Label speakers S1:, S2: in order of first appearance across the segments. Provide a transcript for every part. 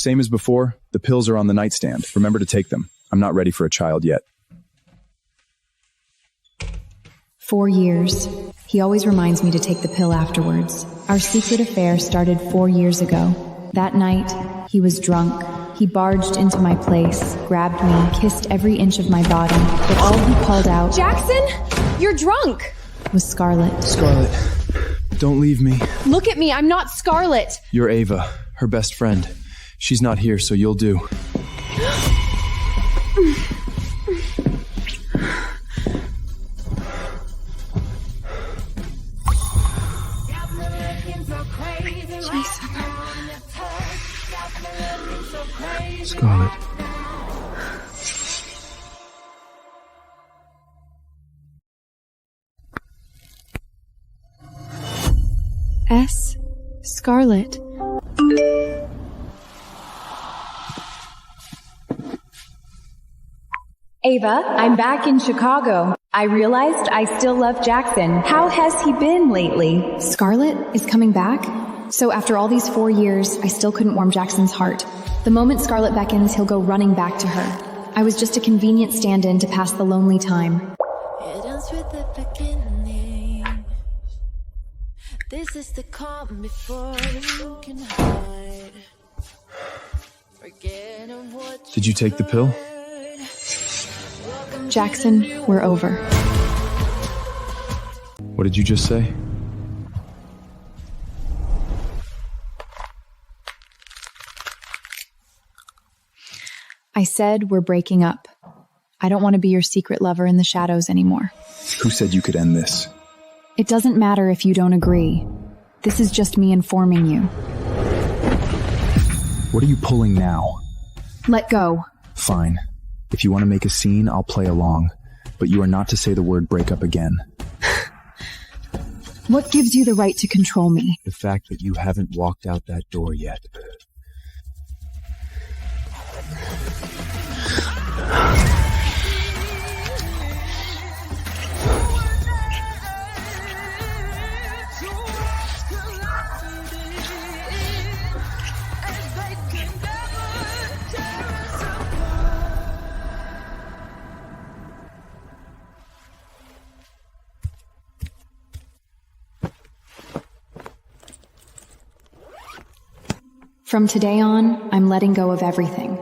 S1: Same as before, the pills are on the nightstand. Remember to take them. I'm not ready for a child yet.
S2: 4 years. He always reminds me to take the pill afterwards. Our secret affair started 4 years ago. That night, he was drunk. He barged into my place, grabbed me, kissed every inch of my body, but all he called out,
S3: Jackson, you're drunk!
S2: Was Scarlett.
S1: Scarlett, don't leave me.
S3: Look at me, I'm not Scarlett!
S1: You're Ava, her best friend. She's not here, so you'll do. Scarlett.
S2: S. Scarlett. Ava, I'm back in Chicago. I realized I still love Jackson. How has he been lately? Scarlett is coming back? So after all these 4 years, I still couldn't warm Jackson's heart. The moment Scarlett beckons, he'll go running back to her. I was just a convenient stand-in to pass the lonely time.
S4: It ends with the beginning. This is the calm before you can hide. Forgetting what
S1: Did you take the pill?
S2: Jackson, we're over.
S1: What did you just say?
S2: I said we're breaking up. I don't want to be your secret lover in the shadows anymore.
S1: Who said you could end this?
S2: It doesn't matter if you don't agree. This is just me informing you.
S1: What are you pulling now?
S2: Let go.
S1: Fine. If you want to make a scene, I'll play along. But you are not to say the word breakup again.
S2: What gives you the right to control me?
S1: The fact that you haven't walked out that door yet.
S2: From today on, I'm letting go of everything.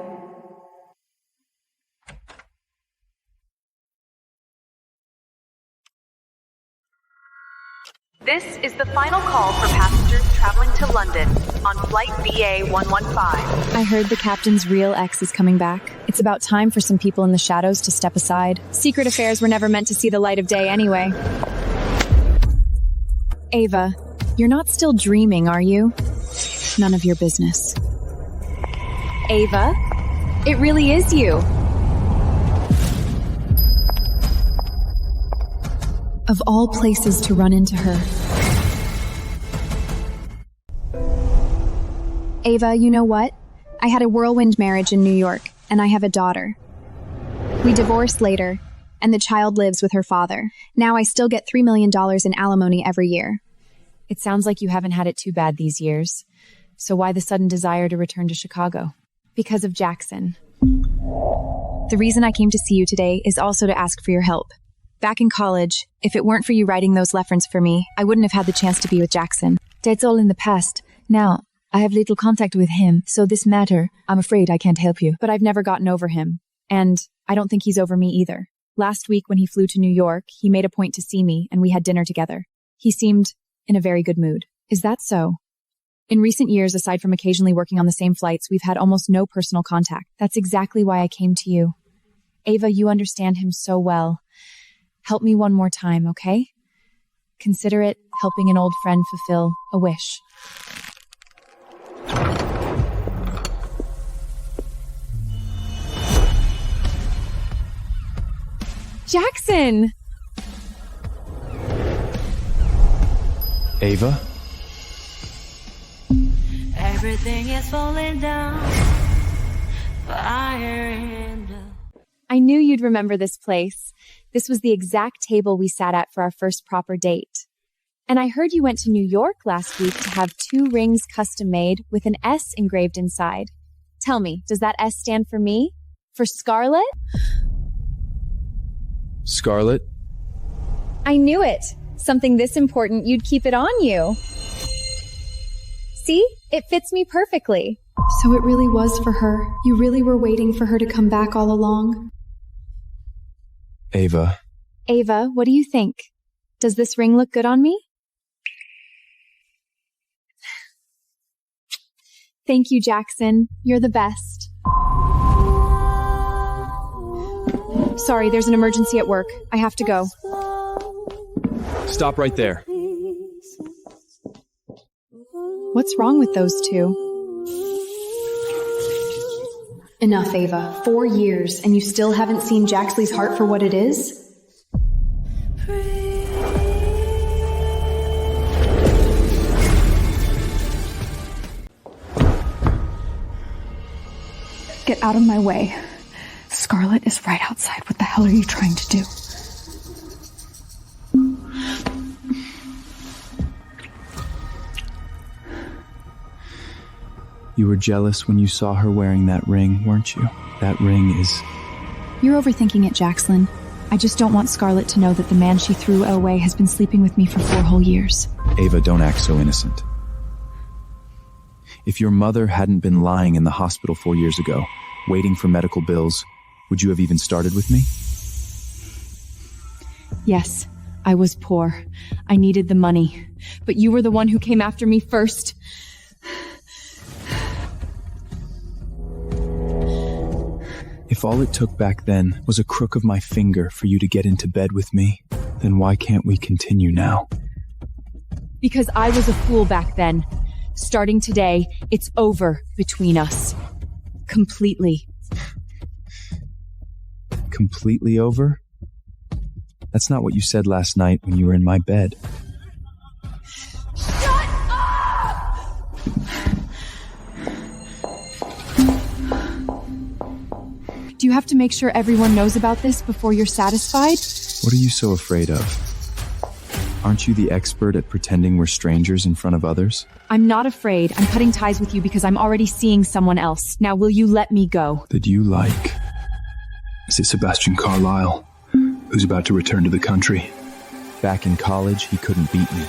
S5: This is the final call for passengers traveling to London on flight BA115.
S2: I heard the captain's real ex is coming back. It's about time for some people in the shadows to step aside. Secret affairs were never meant to see the light of day anyway. Ava, you're not still dreaming, are you? None of your business. Ava, it really is you. Of all places to run into her. Ava, you know what? I had a whirlwind marriage in New York, and I have a daughter. We divorced later, and the child lives with her father. Now I still get $3 million in alimony every year.
S6: It sounds like you haven't had it too bad these years. So why the sudden desire to return to Chicago?
S2: Because of Jackson. The reason I came to see you today is also to ask for your help. Back in college, if it weren't for you writing those references for me, I wouldn't have had the chance to be with Jackson.
S6: That's all in the past. Now, I have little contact with him, so this matter, I'm afraid I can't help you.
S2: But I've never gotten over him. And I don't think he's over me either. Last week when he flew to New York, he made a point to see me and we had dinner together. He seemed in a very good mood. Is that so? In recent years, aside from occasionally working on the same flights, we've had almost no personal contact. That's exactly why I came to you. Ava, you understand him so well. Help me one more time, okay? Consider it helping an old friend fulfill a wish. Jackson!
S1: Ava?
S4: everything is falling down. Fire in the...
S2: I knew you'd remember this place. This was the exact table we sat at for our first proper date. And I heard you went to New York last week to have 2 rings custom made with an S engraved inside. Tell me, does that S stand for me? For Scarlet?
S1: Scarlet?
S2: I knew it. Something this important, you'd keep it on you. See? It fits me perfectly.
S3: So it really was for her. You really were waiting for her to come back all along.
S1: Ava.
S2: Ava, what do you think? Does this ring look good on me? Thank you, Jackson. You're the best. Sorry, there's an emergency at work. I have to go.
S1: Stop right there.
S2: What's wrong with those two?
S3: Enough, Ava. 4 years, and you still haven't seen Jaxley's heart for what it is?
S7: Get out of my way. Scarlet is right outside. What the hell are you trying to do?
S1: You were jealous when you saw her wearing that ring, weren't you? That ring is...
S2: You're overthinking it, Jackson. I just don't want Scarlet to know that the man she threw away has been sleeping with me for 4 whole years.
S1: Ava, don't act so innocent. If your mother hadn't been lying in the hospital 4 years ago, waiting for medical bills, would you have even started with me?
S2: Yes, I was poor. I needed the money. But you were the one who came after me first.
S1: If all it took back then was a crook of my finger for you to get into bed with me, then why can't we continue now?
S2: Because I was a fool back then. Starting today, it's over between us. Completely.
S1: Completely over? That's not what you said last night when you were in my bed.
S2: Do you have to make sure everyone knows about this before you're satisfied?
S1: What are you so afraid of? Aren't you the expert at pretending we're strangers in front of others?
S2: I'm not afraid. I'm cutting ties with you because I'm already seeing someone else. Now will you let me go?
S1: That you like? Is it Sebastian Carlyle, who's about to return to the country? Back in college, he couldn't beat me.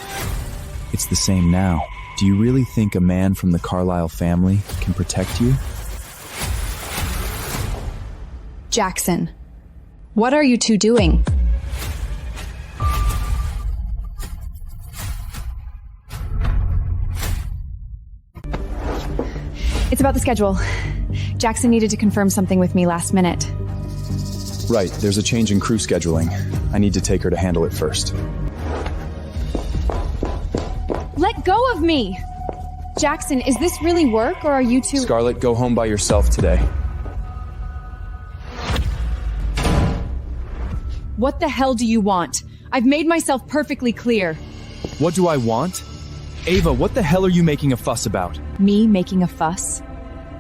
S1: It's the same now. Do you really think a man from the Carlyle family can protect you?
S3: Jackson, what are you two doing?
S2: It's about the schedule. Jackson needed to confirm something with me last minute.
S1: Right, there's a change in crew scheduling. I need to take her to handle it first.
S2: Let go of me! Jackson, is this really work, or are you two—
S1: Scarlet, go home by yourself today.
S2: What the hell do you want? I've made myself perfectly clear.
S1: What do I want? Ava, what the hell are you making a fuss about?
S2: Me making a fuss?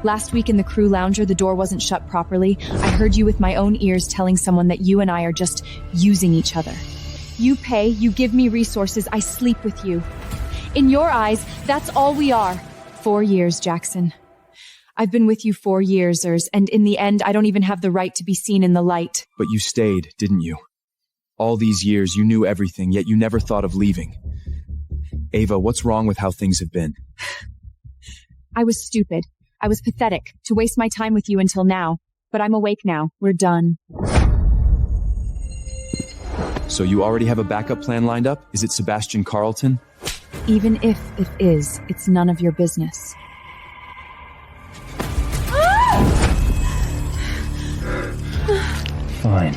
S2: Last week in the crew lounger, the door wasn't shut properly. I heard you with my own ears telling someone that you and I are just using each other. You pay, you give me resources, I sleep with you. In your eyes, that's all we are. 4 years, Jackson. I've been with you 4 years, and in the end, I don't even have the right to be seen in the light.
S1: But you stayed, didn't you? All these years, you knew everything, yet you never thought of leaving. Ava, what's wrong with how things have been?
S2: I was stupid. I was pathetic to waste my time with you until now. But I'm awake now. We're done.
S1: So you already have a backup plan lined up? Is it Sebastian Carlton?
S2: Even if it is, it's none of your business.
S1: Fine.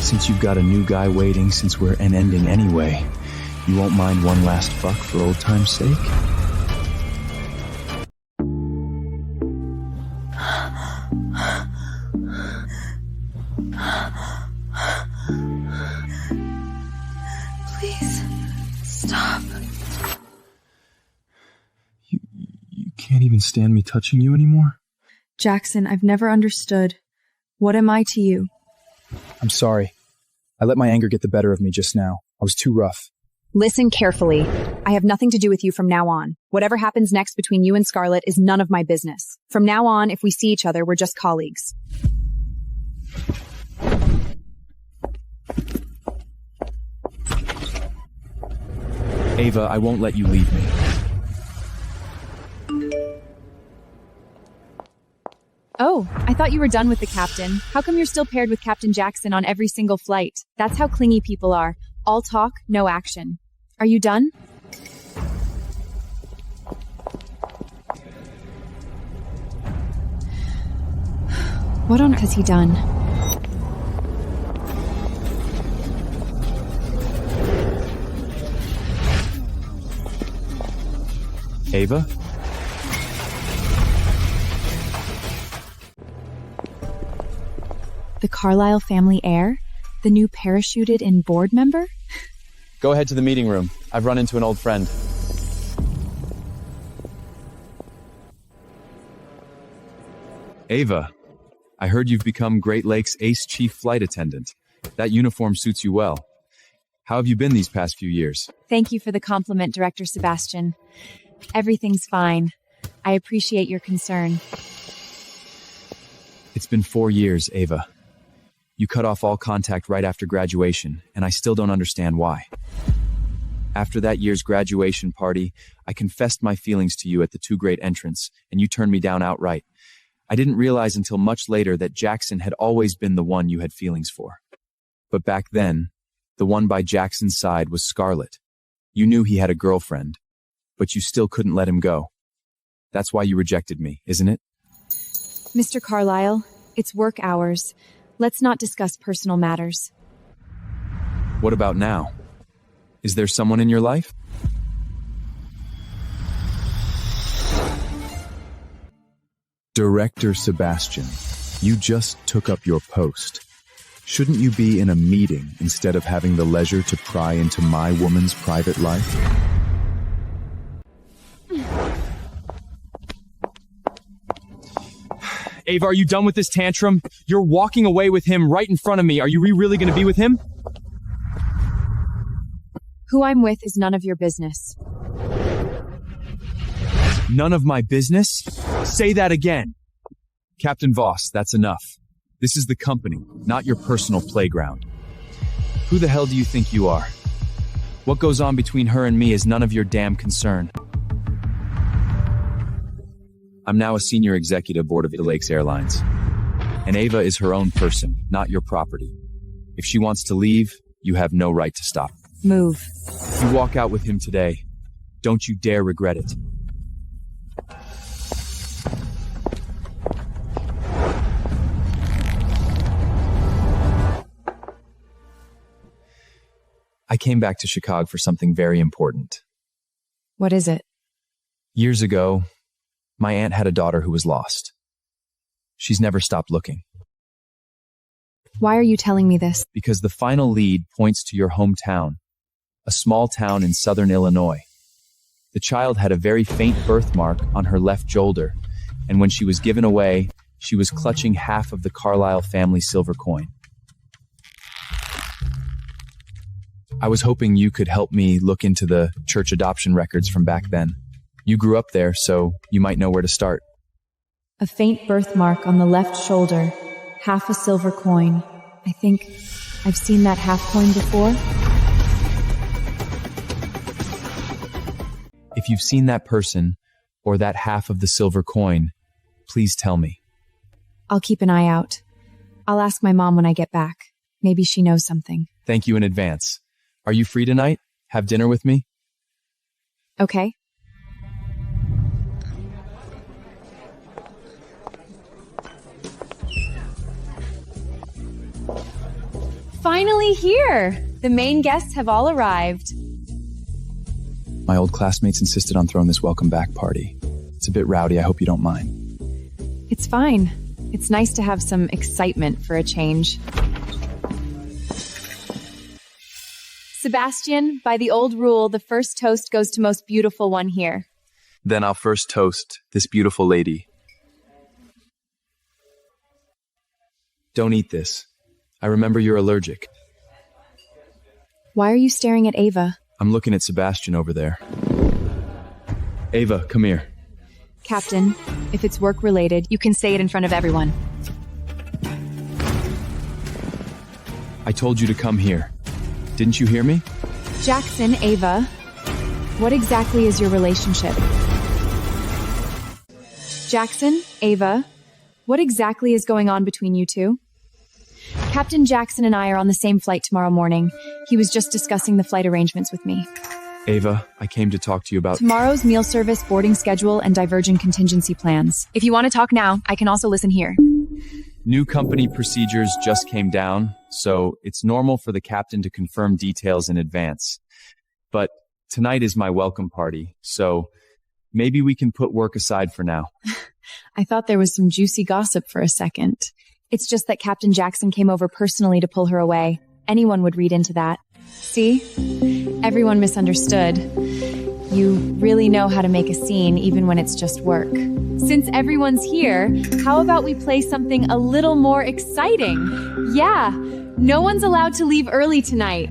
S1: Since you've got a new guy waiting since we're ending anyway, you won't mind one last fuck for old time's sake?
S7: Please, stop.
S1: You can't even stand me touching you anymore?
S2: Jackson, I've never understood. What am I to you?
S1: I'm sorry. I let my anger get the better of me just now. I was too rough.
S2: Listen carefully. I have nothing to do with you from now on. Whatever happens next between you and Scarlet is none of my business. From now on, if we see each other, we're just colleagues.
S1: Ava, I won't let you leave me.
S2: Oh, I thought you were done with the captain. How come you're still paired with Captain Jackson on every single flight? That's how clingy people are. All talk, no action. Are you done? What on earth has he done?
S1: Ava?
S2: The Carlyle family heir? The new parachuted-in board member?
S1: Go ahead to the meeting room. I've run into an old friend. Ava, I heard you've become Great Lakes Ace Chief Flight Attendant. That uniform suits you well. How have you been these past few years?
S2: Thank you for the compliment, Director Sebastian. Everything's fine. I appreciate your concern.
S1: It's been 4 years, Ava. You cut off all contact right after graduation, and I still don't understand why. After that year's graduation party, I confessed my feelings to you at the 2 Great entrance, and you turned me down outright. I didn't realize until much later that Jackson had always been the one you had feelings for. But back then, the one by Jackson's side was Scarlett. You knew he had a girlfriend, but you still couldn't let him go. That's why you rejected me, isn't it?
S2: Mr. Carlyle, it's work hours. Let's not discuss personal matters.
S1: What about now? Is there someone in your life? Director Sebastian, you just took up your post. Shouldn't you be in a meeting instead of having the leisure to pry into my woman's private life? Ava, are you done with this tantrum? You're walking away with him right in front of me. Are you really going to be with him?
S2: Who I'm with is none of your business.
S1: None of my business? Say that again. Captain Voss, that's enough. This is the company, not your personal playground. Who the hell do you think you are? What goes on between her and me is none of your damn concern. I'm now a senior executive board of the Lakes Airlines. And Ava is her own person, not your property. If she wants to leave, you have no right to stop.
S2: Move.
S1: You walk out with him today. Don't you dare regret it. I came back to Chicago for something very important.
S2: What is it?
S1: Years ago, my aunt had a daughter who was lost. She's never stopped looking.
S2: Why are you telling me this?
S1: Because the final lead points to your hometown, a small town in southern Illinois. The child had a very faint birthmark on her left shoulder, and when she was given away, she was clutching half of the Carlyle family silver coin. I was hoping you could help me look into the church adoption records from back then. You grew up there, so you might know where to start.
S2: A faint birthmark on the left shoulder, half a silver coin. I think I've seen that half coin before.
S1: If you've seen that person, or that half of the silver coin, please tell me.
S2: I'll keep an eye out. I'll ask my mom when I get back. Maybe she knows something.
S1: Thank you in advance. Are you free tonight? Have dinner with me?
S2: Okay. Finally here! The main guests have all arrived.
S1: My old classmates insisted on throwing this welcome back party. It's a bit rowdy, I hope you don't mind.
S2: It's fine. It's nice to have some excitement for a change. Sebastian, by the old rule, the first toast goes to most beautiful one here.
S1: Then I'll first toast this beautiful lady. Don't eat this. I remember you're allergic.
S2: Why are you staring at Ava?
S1: I'm looking at Sebastian over there. Ava, come here.
S2: Captain, if it's work-related, you can say it in front of everyone.
S1: I told you to come here. Didn't you hear me?
S2: Jackson, Ava, what exactly is your relationship? Jackson, Ava, what exactly is going on between you two? Captain Jackson and I are on the same flight tomorrow morning. He was just discussing the flight arrangements with me.
S1: Ava, I came to talk to you about
S2: Tomorrow's meal service, boarding schedule, and divergent contingency plans. If you want to talk now, I can also listen here.
S1: new company procedures just came down, so it's normal for the captain to confirm details in advance. But tonight is my welcome party, so maybe we can put work aside for now.
S2: I thought there was some juicy gossip for a second. It's just that Captain Jackson came over personally to pull her away. Anyone would read into that. See? Everyone misunderstood. You really know how to make a scene even when it's just work. Since everyone's here, how about we play something a little more exciting? Yeah, no one's allowed to leave early tonight.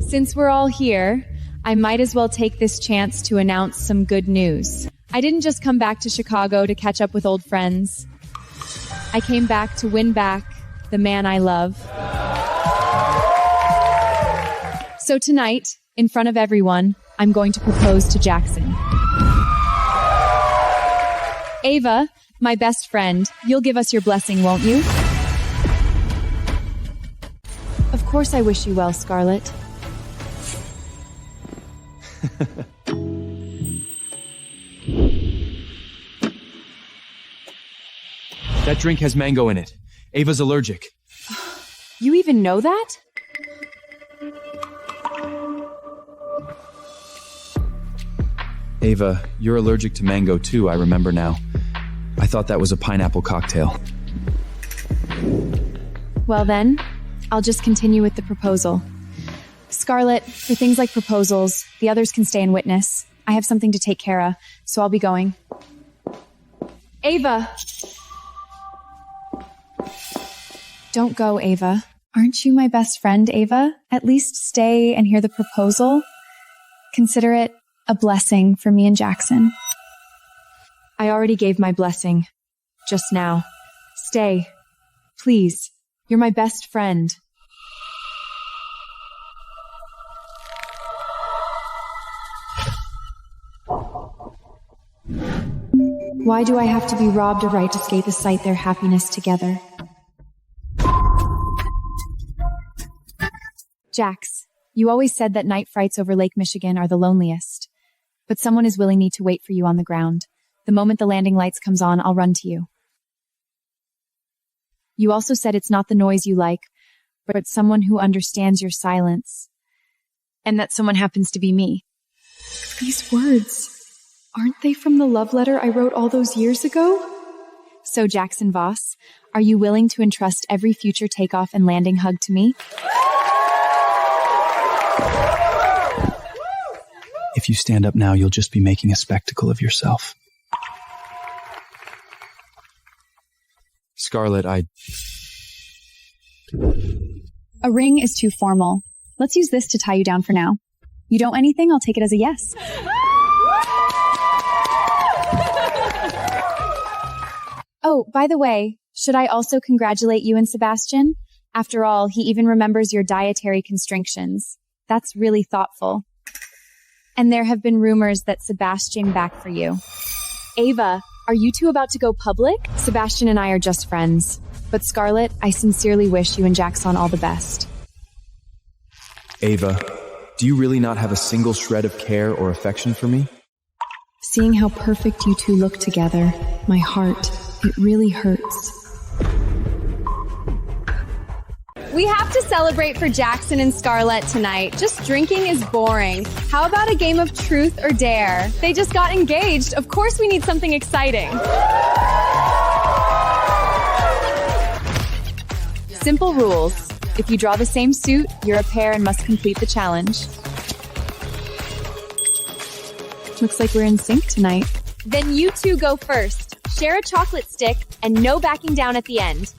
S2: Since we're all here, I might as well take this chance to announce some good news. I didn't just come back to Chicago to catch up with old friends. I came back to win back the man I love. So tonight, in front of everyone, I'm going to propose to Jackson. Ava, my best friend, you'll give us your blessing, won't you? Of course I wish you well, Scarlett.
S1: That drink has mango in it. Ava's allergic.
S2: You even know that?
S1: Ava, you're allergic to mango too, I remember now. I thought that was a pineapple cocktail.
S2: Well then, I'll just continue with the proposal. Scarlett, for things like proposals, the others can stay and witness. I have something to take care of, so I'll be going. Ava! Don't go, Ava. Aren't you my best friend, Ava? At least stay and hear the proposal. Consider it a blessing for me and Jackson. I already gave my blessing. Just now. Stay. Please. You're my best friend. Why do I have to be robbed a right to skate the sight their happiness together? Jax, you always said that night frights over Lake Michigan are the loneliest. But someone is willing me to wait for you on the ground. The moment the landing lights comes on, I'll run to you. You also said it's not the noise you like, but someone who understands your silence. And that someone happens to be me.
S3: These words, aren't they from the love letter I wrote all those years ago?
S2: So, Jackson Voss, are you willing to entrust every future takeoff and landing hug to me?
S1: If you stand up now, you'll just be making a spectacle of yourself. Scarlett,
S3: A ring is too formal. Let's use this to tie you down for now. You don't anything, I'll take it as a yes.
S2: Oh, by the way, should I also congratulate you and Sebastian? After all, he even remembers your dietary constrictions. That's really thoughtful. And there have been rumors that Sebastian back for you. Ava, are you two about to go public? Sebastian and I are just friends. But Scarlett, I sincerely wish you and Jackson all the best.
S1: Ava, do you really not have a single shred of care or affection for me?
S3: Seeing how perfect you two look together, my heart, it really hurts.
S8: We have to celebrate for Jackson and Scarlett tonight. Just drinking is boring. How about a game of truth or dare? They just got engaged. Of course we need something exciting.
S2: Simple rules. If you draw the same suit, you're a pair and must complete the challenge. Looks like we're in sync tonight.
S8: Then you two go first. Share a chocolate stick and no backing down at the end.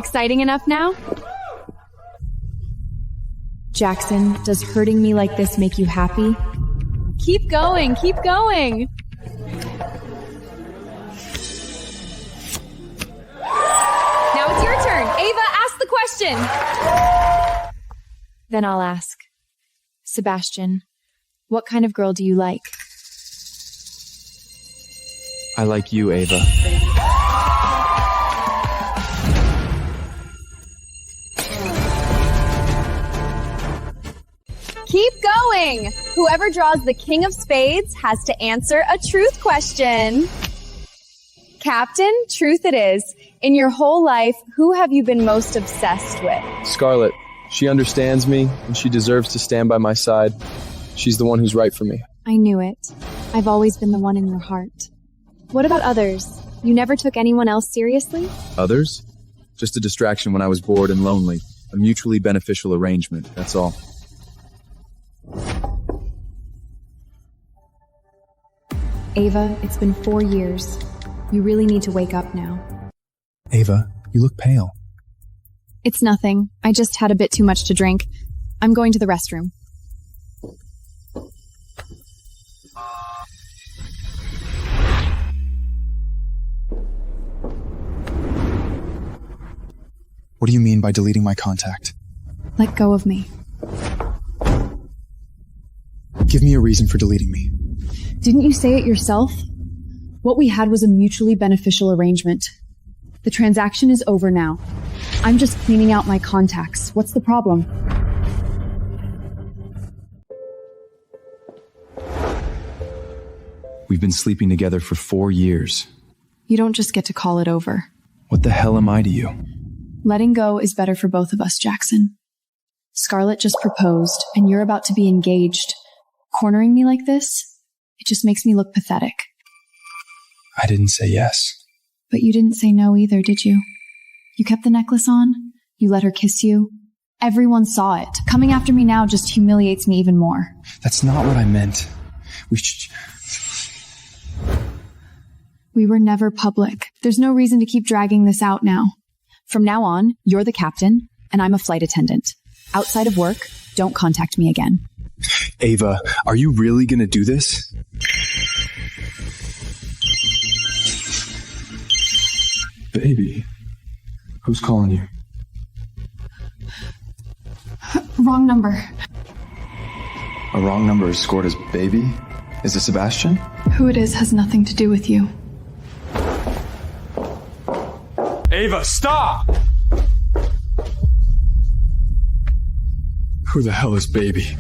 S8: Exciting enough now?
S2: Jackson, does hurting me like this make you happy?
S8: Keep going, keep going. Now it's your turn. Ava, ask the question.
S2: Then I'll ask. Sebastian, what kind of girl do you like?
S1: I like you, Ava.
S8: Keep going. Whoever draws the king of spades has to answer a truth question. Captain, truth it is. In your whole life, who have you been most obsessed with?
S9: Scarlett. She understands me, and she deserves to stand by my side. She's the one who's right for me.
S2: I knew it. I've always been the one in your heart. What about others? You never took anyone else seriously?
S1: Others? Just a distraction when I was bored and lonely. A mutually beneficial arrangement, that's all.
S2: Ava, it's been 4 years. You really need to wake up now.
S1: Ava, you look pale.
S2: It's nothing. I just had a bit too much to drink. I'm going to the restroom.
S1: What do you mean by deleting my contact?
S2: Let go of me.
S1: Give me a reason for deleting me.
S2: Didn't you say it yourself? What we had was a mutually beneficial arrangement. The transaction is over now. I'm just cleaning out my contacts. What's the problem?
S1: We've been sleeping together for 4 years.
S2: You don't just get to call it over.
S1: What the hell am I to you?
S2: Letting go is better for both of us, Jackson. Scarlett just proposed, and you're about to be engaged. Cornering me like this, it just makes me look pathetic.
S1: I didn't say yes.
S2: But you didn't say no either, did you? You kept the necklace on. You let her kiss you. Everyone saw it. Coming after me now just humiliates me even more.
S1: That's not what I meant.
S2: We were never public. There's no reason to keep dragging this out now. From now on, you're the captain, and I'm a flight attendant. Outside of work, don't contact me again.
S1: Ava, are you really gonna do this? Baby, who's calling you?
S2: Wrong number.
S1: A wrong number is scored as baby? Is it Sebastian?
S2: Who it is has nothing to do with you.
S9: Ava, stop!
S1: Who the hell is baby?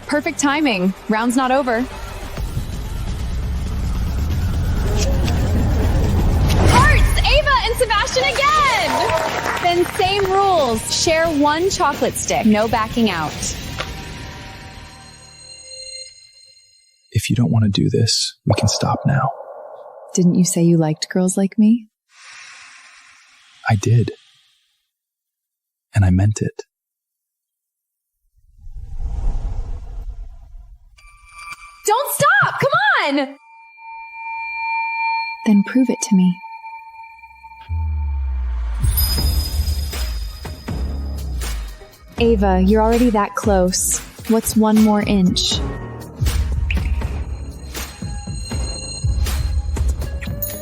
S8: Perfect timing. Round's not over. Hearts! Ava and Sebastian again! Then same rules. Share one chocolate stick. No backing out.
S1: If you don't want to do this, we can stop now.
S2: Didn't you say you liked girls like me?
S1: I did. And I meant it.
S8: Don't stop! Come on!
S2: Then prove it to me. Ava, you're already that close. What's one more inch?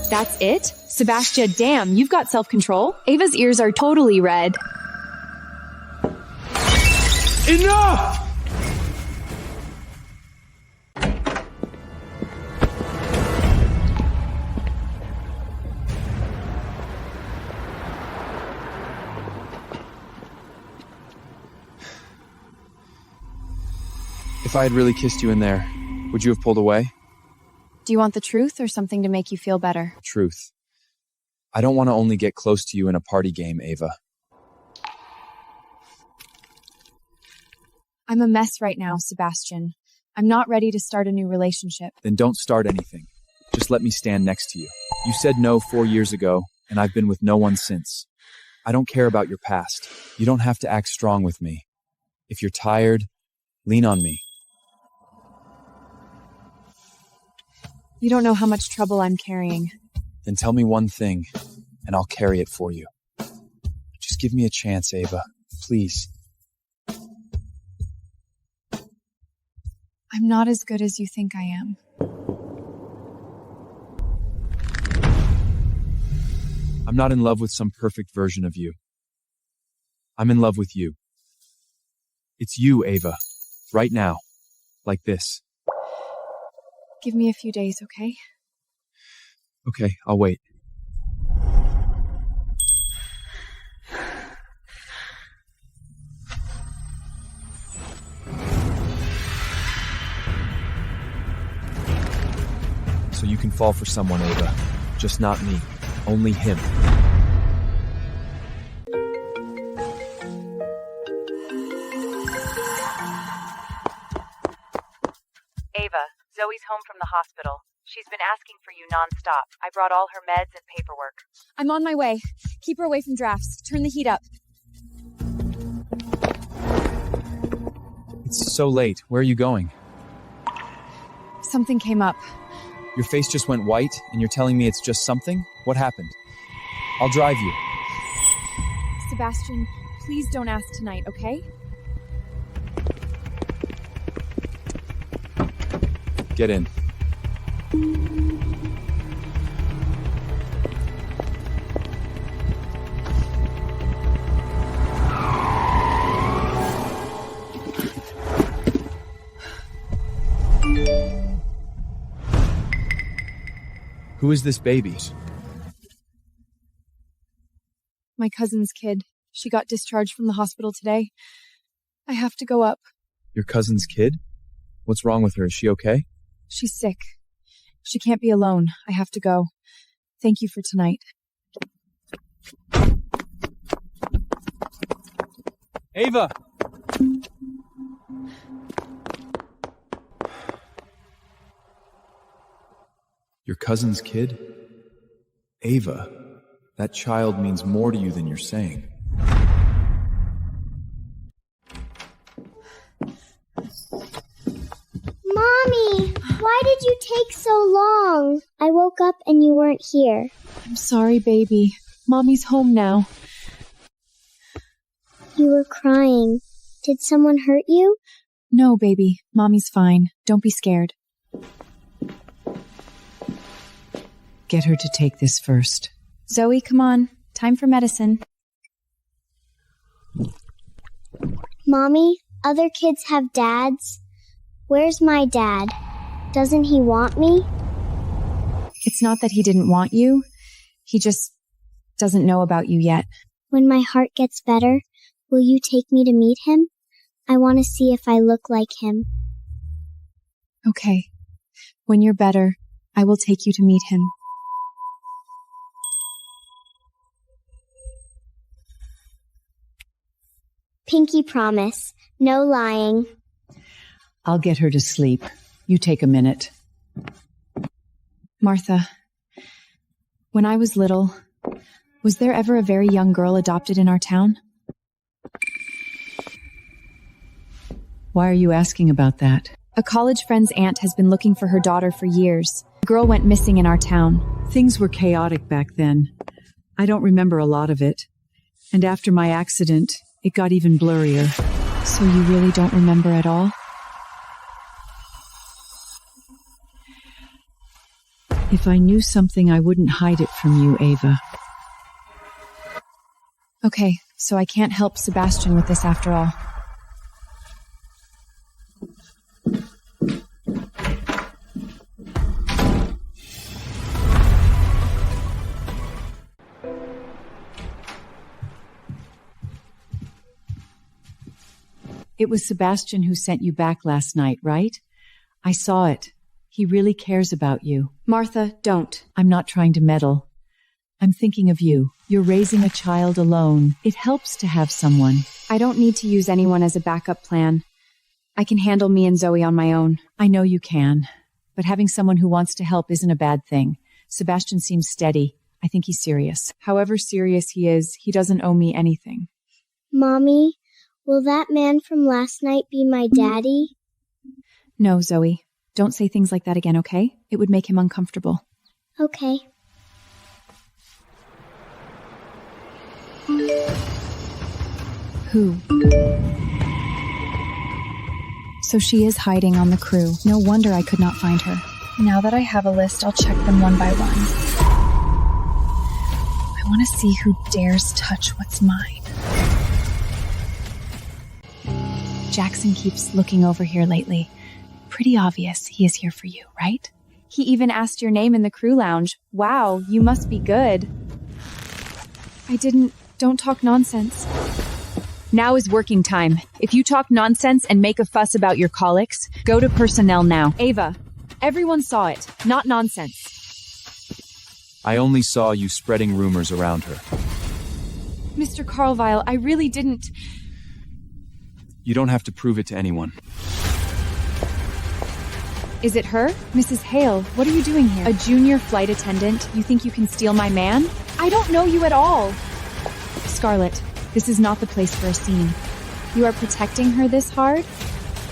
S2: That's it? Sebastian, damn, you've got self-control. Ava's ears are totally red.
S9: Enough! If I had really kissed you in there, would you have pulled away?
S2: Do you want the truth or something to make you feel better?
S1: Truth. I don't want to only get close to you in a party game, Ava.
S2: I'm a mess right now, Sebastian. I'm not ready to start a new relationship.
S1: Then don't start anything. Just let me stand next to you. You said no 4 years ago, and I've been with no one since. I don't care about your past. You don't have to act strong with me. If you're tired, lean on me.
S2: You don't know how much trouble I'm carrying.
S1: Then tell me one thing, and I'll carry it for you. Just give me a chance, Ava. Please.
S2: I'm not as good as you think I am.
S1: I'm not in love with some perfect version of you. I'm in love with you. It's you, Ava. Right now. Like this.
S2: Give me a few days, okay?
S1: Okay, I'll wait. So you can fall for someone, Ava. Just not me. Only him.
S5: Ava, Zoe's home from the hospital. She's been asking for you nonstop. I brought all her meds and paperwork.
S8: I'm on my way. Keep her away from drafts. Turn the heat up.
S1: It's so late. Where are you going?
S2: Something came up.
S1: Your face just went white, and you're telling me it's just something? What happened? I'll drive you.
S2: Sebastian, please don't ask tonight, okay?
S1: Get in. Who is this baby?
S2: My cousin's kid. She got discharged from the hospital today. I have to go up.
S1: Your cousin's kid? What's wrong with her? Is she okay?
S2: She's sick. She can't be alone. I have to go. Thank you for tonight.
S1: Ava! Your cousin's kid? Ava, that child means more to you than you're saying.
S10: Mommy, why did you take so long? I woke up and you weren't here.
S2: I'm sorry, baby. Mommy's home now.
S10: You were crying. Did someone hurt you?
S2: No, baby. Mommy's fine. Don't be scared.
S6: Get her to take this first.
S8: Zoe, come on. Time for medicine.
S10: Mommy, other kids have dads. Where's my dad? Doesn't he want me?
S2: It's not that he didn't want you. He just doesn't know about you yet.
S10: When my heart gets better, will you take me to meet him? I want to see if I look like him.
S2: Okay. When you're better, I will take you to meet him.
S10: Pinky promise. No lying.
S6: I'll get her to sleep. You take a minute.
S2: Martha, when I was little, was there ever a very young girl adopted in our town?
S6: Why are you asking about that?
S2: A college friend's aunt has been looking for her daughter for years. The girl went missing in our town.
S6: Things were chaotic back then. I don't remember a lot of it. And after my accident, it got even blurrier.
S2: So you really don't remember at all?
S6: If I knew something, I wouldn't hide it from you, Ava.
S2: Okay, so I can't help Sebastian with this after all.
S6: It was Sebastian who sent you back last night, right? I saw it. He really cares about you.
S2: Martha, don't.
S6: I'm not trying to meddle. I'm thinking of you. You're raising a child alone. It helps to have someone.
S2: I don't need to use anyone as a backup plan. I can handle me and Zoe on my own.
S6: I know you can, but having someone who wants to help isn't a bad thing. Sebastian seems steady. I think he's serious.
S2: However serious he is, he doesn't owe me anything.
S10: Mommy, will that man from last night be my daddy?
S2: No, Zoe. Don't say things like that again, okay? It would make him uncomfortable.
S10: Okay.
S2: Who? So she is hiding on the crew. No wonder I could not find her.
S3: Now that I have a list, I'll check them one by one. I want to see who dares touch what's mine.
S2: Jackson keeps looking over here lately. Pretty obvious he is here for you, right?
S8: He even asked your name in the crew lounge. Wow, you must be good.
S2: Don't talk nonsense.
S5: Now is working time. If you talk nonsense and make a fuss about your colics, go to personnel now.
S8: Ava, everyone saw it. Not nonsense.
S1: I only saw you spreading rumors around her.
S2: Mr. Carlyle, I really didn't.
S1: You don't have to prove it to anyone.
S2: Is it her? Mrs. Hale, what are you doing here?
S8: A junior flight attendant? You think you can steal my man? I don't know you at all.
S2: Scarlett, this is not the place for a scene. You are protecting her this hard?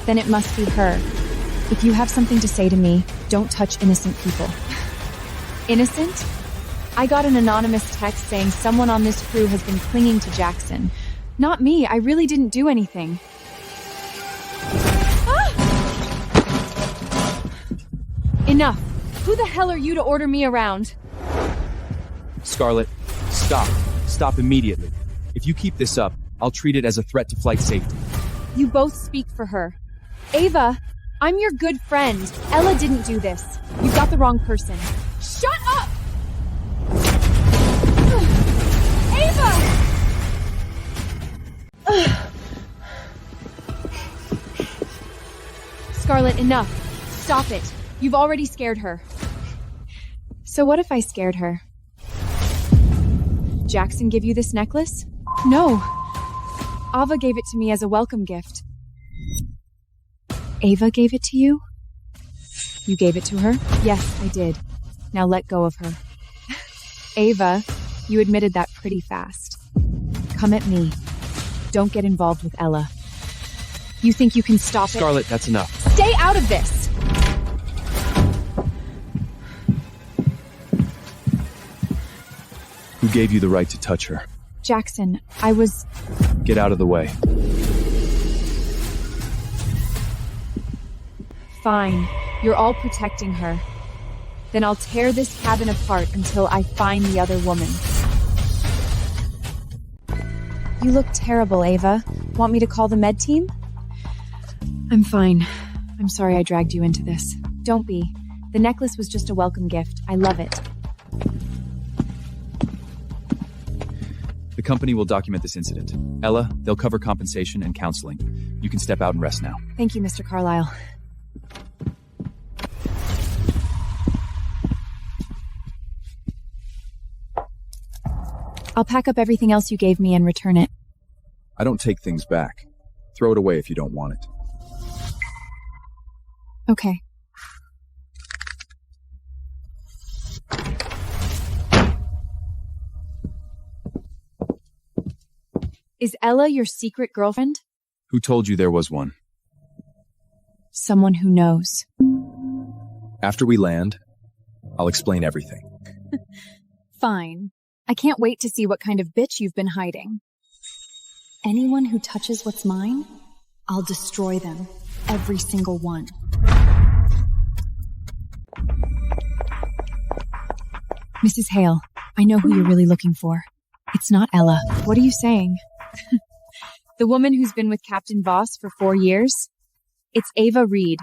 S2: Then it must be her. If you have something to say to me, don't touch innocent people.
S8: Innocent? I got an anonymous text saying someone on this crew has been clinging to Jackson.
S2: Not me, I really didn't do anything.
S8: Enough! Who the hell are you to order me around?
S1: Scarlett, stop. Stop immediately. If you keep this up, I'll treat it as a threat to flight safety.
S8: You both speak for her. Ava, I'm your good friend. Ella didn't do this. You've got the wrong person. Shut up! Ava! Scarlett, enough. Stop it. You've already scared her.
S2: So what if I scared her? Jackson give you this necklace? No. Ava gave it to me as a welcome gift. Ava gave it to you? You gave it to her? Yes, I did. Now let go of her. Ava, you admitted that pretty fast. Come at me. Don't get involved with Ella. You think you can stop it?
S1: Scarlett, that's enough.
S8: Stay out of this!
S1: Who gave you the right to touch her?
S2: Jackson, I was...
S1: Get out of the way.
S8: Fine. You're all protecting her. Then I'll tear this cabin apart until I find the other woman.
S2: You look terrible, Ava. Want me to call the med team? I'm fine. I'm sorry I dragged you into this.
S8: Don't be. The necklace was just a welcome gift. I love it.
S1: The company will document this incident. Ella, they'll cover compensation and counseling. You can step out and rest now.
S2: Thank you, Mr. Carlyle. I'll pack up everything else you gave me and return it.
S9: I don't take things back. Throw it away if you don't want it.
S2: Okay.
S8: Is Ella your secret girlfriend?
S1: Who told you there was one?
S2: Someone who knows.
S9: After we land, I'll explain everything.
S3: Fine. I can't wait to see what kind of bitch you've been hiding. Anyone who touches what's mine, I'll destroy them. Every single one.
S2: Mrs. Hale, I know who you're really looking for. It's not Ella. What are you saying?
S8: The woman who's been with Captain Voss for 4 years? It's Ava Reed.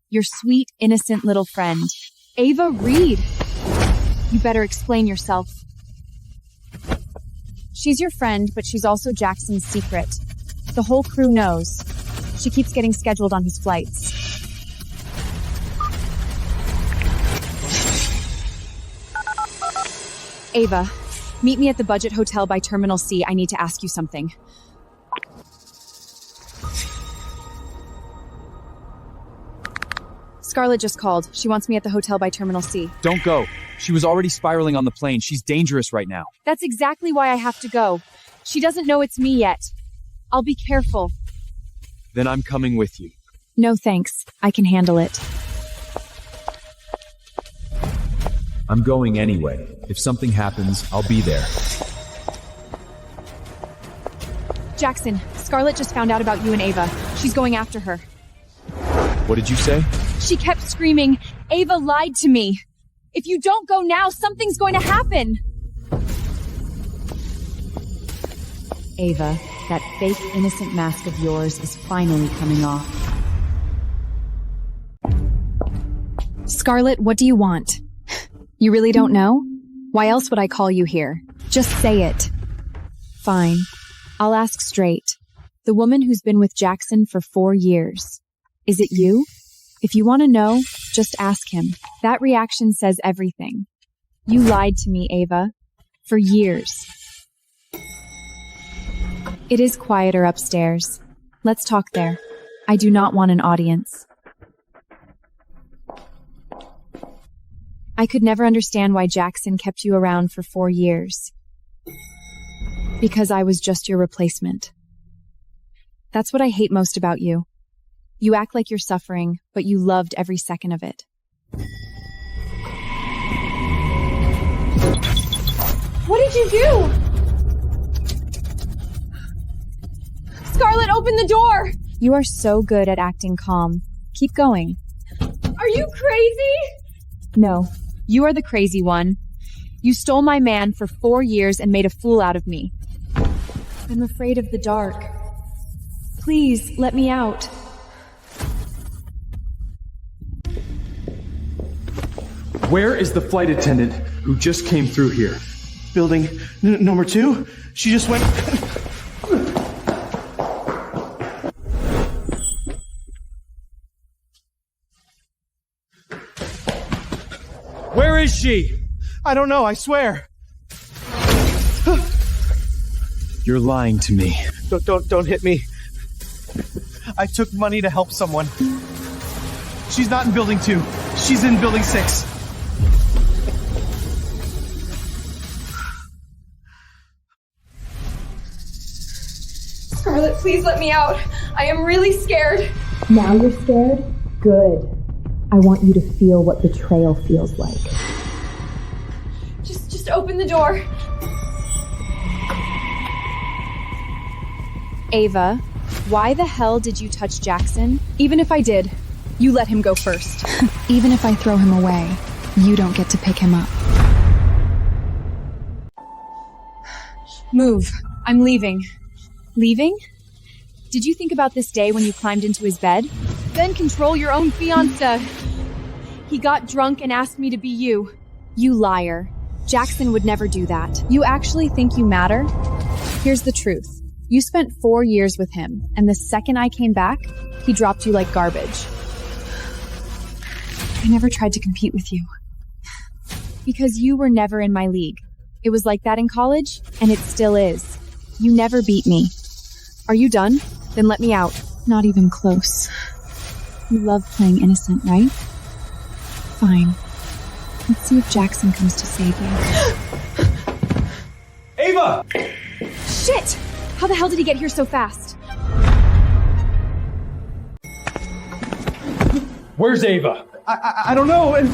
S8: Your sweet, innocent little friend. Ava Reed! You better explain yourself. She's your friend, but she's also Jackson's secret. The whole crew knows. She keeps getting scheduled on his flights. Ava, meet me at the budget hotel by Terminal C. I need to ask you something. Scarlett just called. She wants me at the hotel by Terminal C.
S1: Don't go. She was already spiraling on the plane. She's dangerous right now.
S8: That's exactly why I have to go. She doesn't know it's me yet. I'll be careful.
S1: Then I'm coming with you.
S2: No thanks. I can handle it.
S1: I'm going anyway. If something happens, I'll be there.
S2: Jackson, Scarlett just found out about you and Ava. She's going after her.
S1: What did you say?
S2: She kept screaming, Ava lied to me. If you don't go now, something's going to happen.
S6: Ava, that fake innocent mask of yours is finally coming off.
S2: Scarlett, what do you want? You really don't know? Why else would I call you here? Just say it. Fine. I'll ask straight. The woman who's been with Jackson for 4 years. Is it you? If you want to know, just ask him. That reaction says everything. You lied to me, Ava. For years. It is quieter upstairs. Let's talk there. I do not want an audience. I could never understand why Jackson kept you around for 4 years. Because I was just your replacement. That's what I hate most about you. You act like you're suffering, but you loved every second of it.
S8: What did you do? Scarlett, open the door!
S2: You are so good at acting calm. Keep going.
S8: Are you crazy?
S2: No, you are the crazy one. You stole my man for 4 years and made a fool out of me. I'm afraid of the dark. Please, let me out.
S11: Where is the flight attendant who just came through here?
S12: Building number 2? She just went...
S11: Where is she?
S12: I don't know, I swear.
S1: You're lying to me.
S12: Don't hit me. I took money to help someone. She's not in building 2. She's in building 6.
S8: Scarlett, please let me out. I am really scared.
S3: Now you're scared? Good. I want you to feel what betrayal feels like.
S8: Just open the door.
S2: Ava, why the hell did you touch Jackson? Even if I did, you let him go first.
S7: Even if I throw him away, you don't get to pick him up.
S2: Move. I'm leaving. Leaving? Did you think about this day when you climbed into his bed? Then control your own fiancé. He got drunk and asked me to be you. You liar. Jackson would never do that. You actually think you matter? Here's the truth. You spent 4 years with him, and the second I came back, he dropped you like garbage.
S7: I never tried to compete with you.
S2: Because you were never in my league. It was like that in college, and it still is. You never beat me. Are you done? Then let me out.
S7: Not even close. You love playing innocent, right? Fine. Let's see if Jackson comes to save you.
S11: Ava!
S2: Shit! How the hell did he get here so fast?
S11: Where's Ava?
S12: I don't know, and...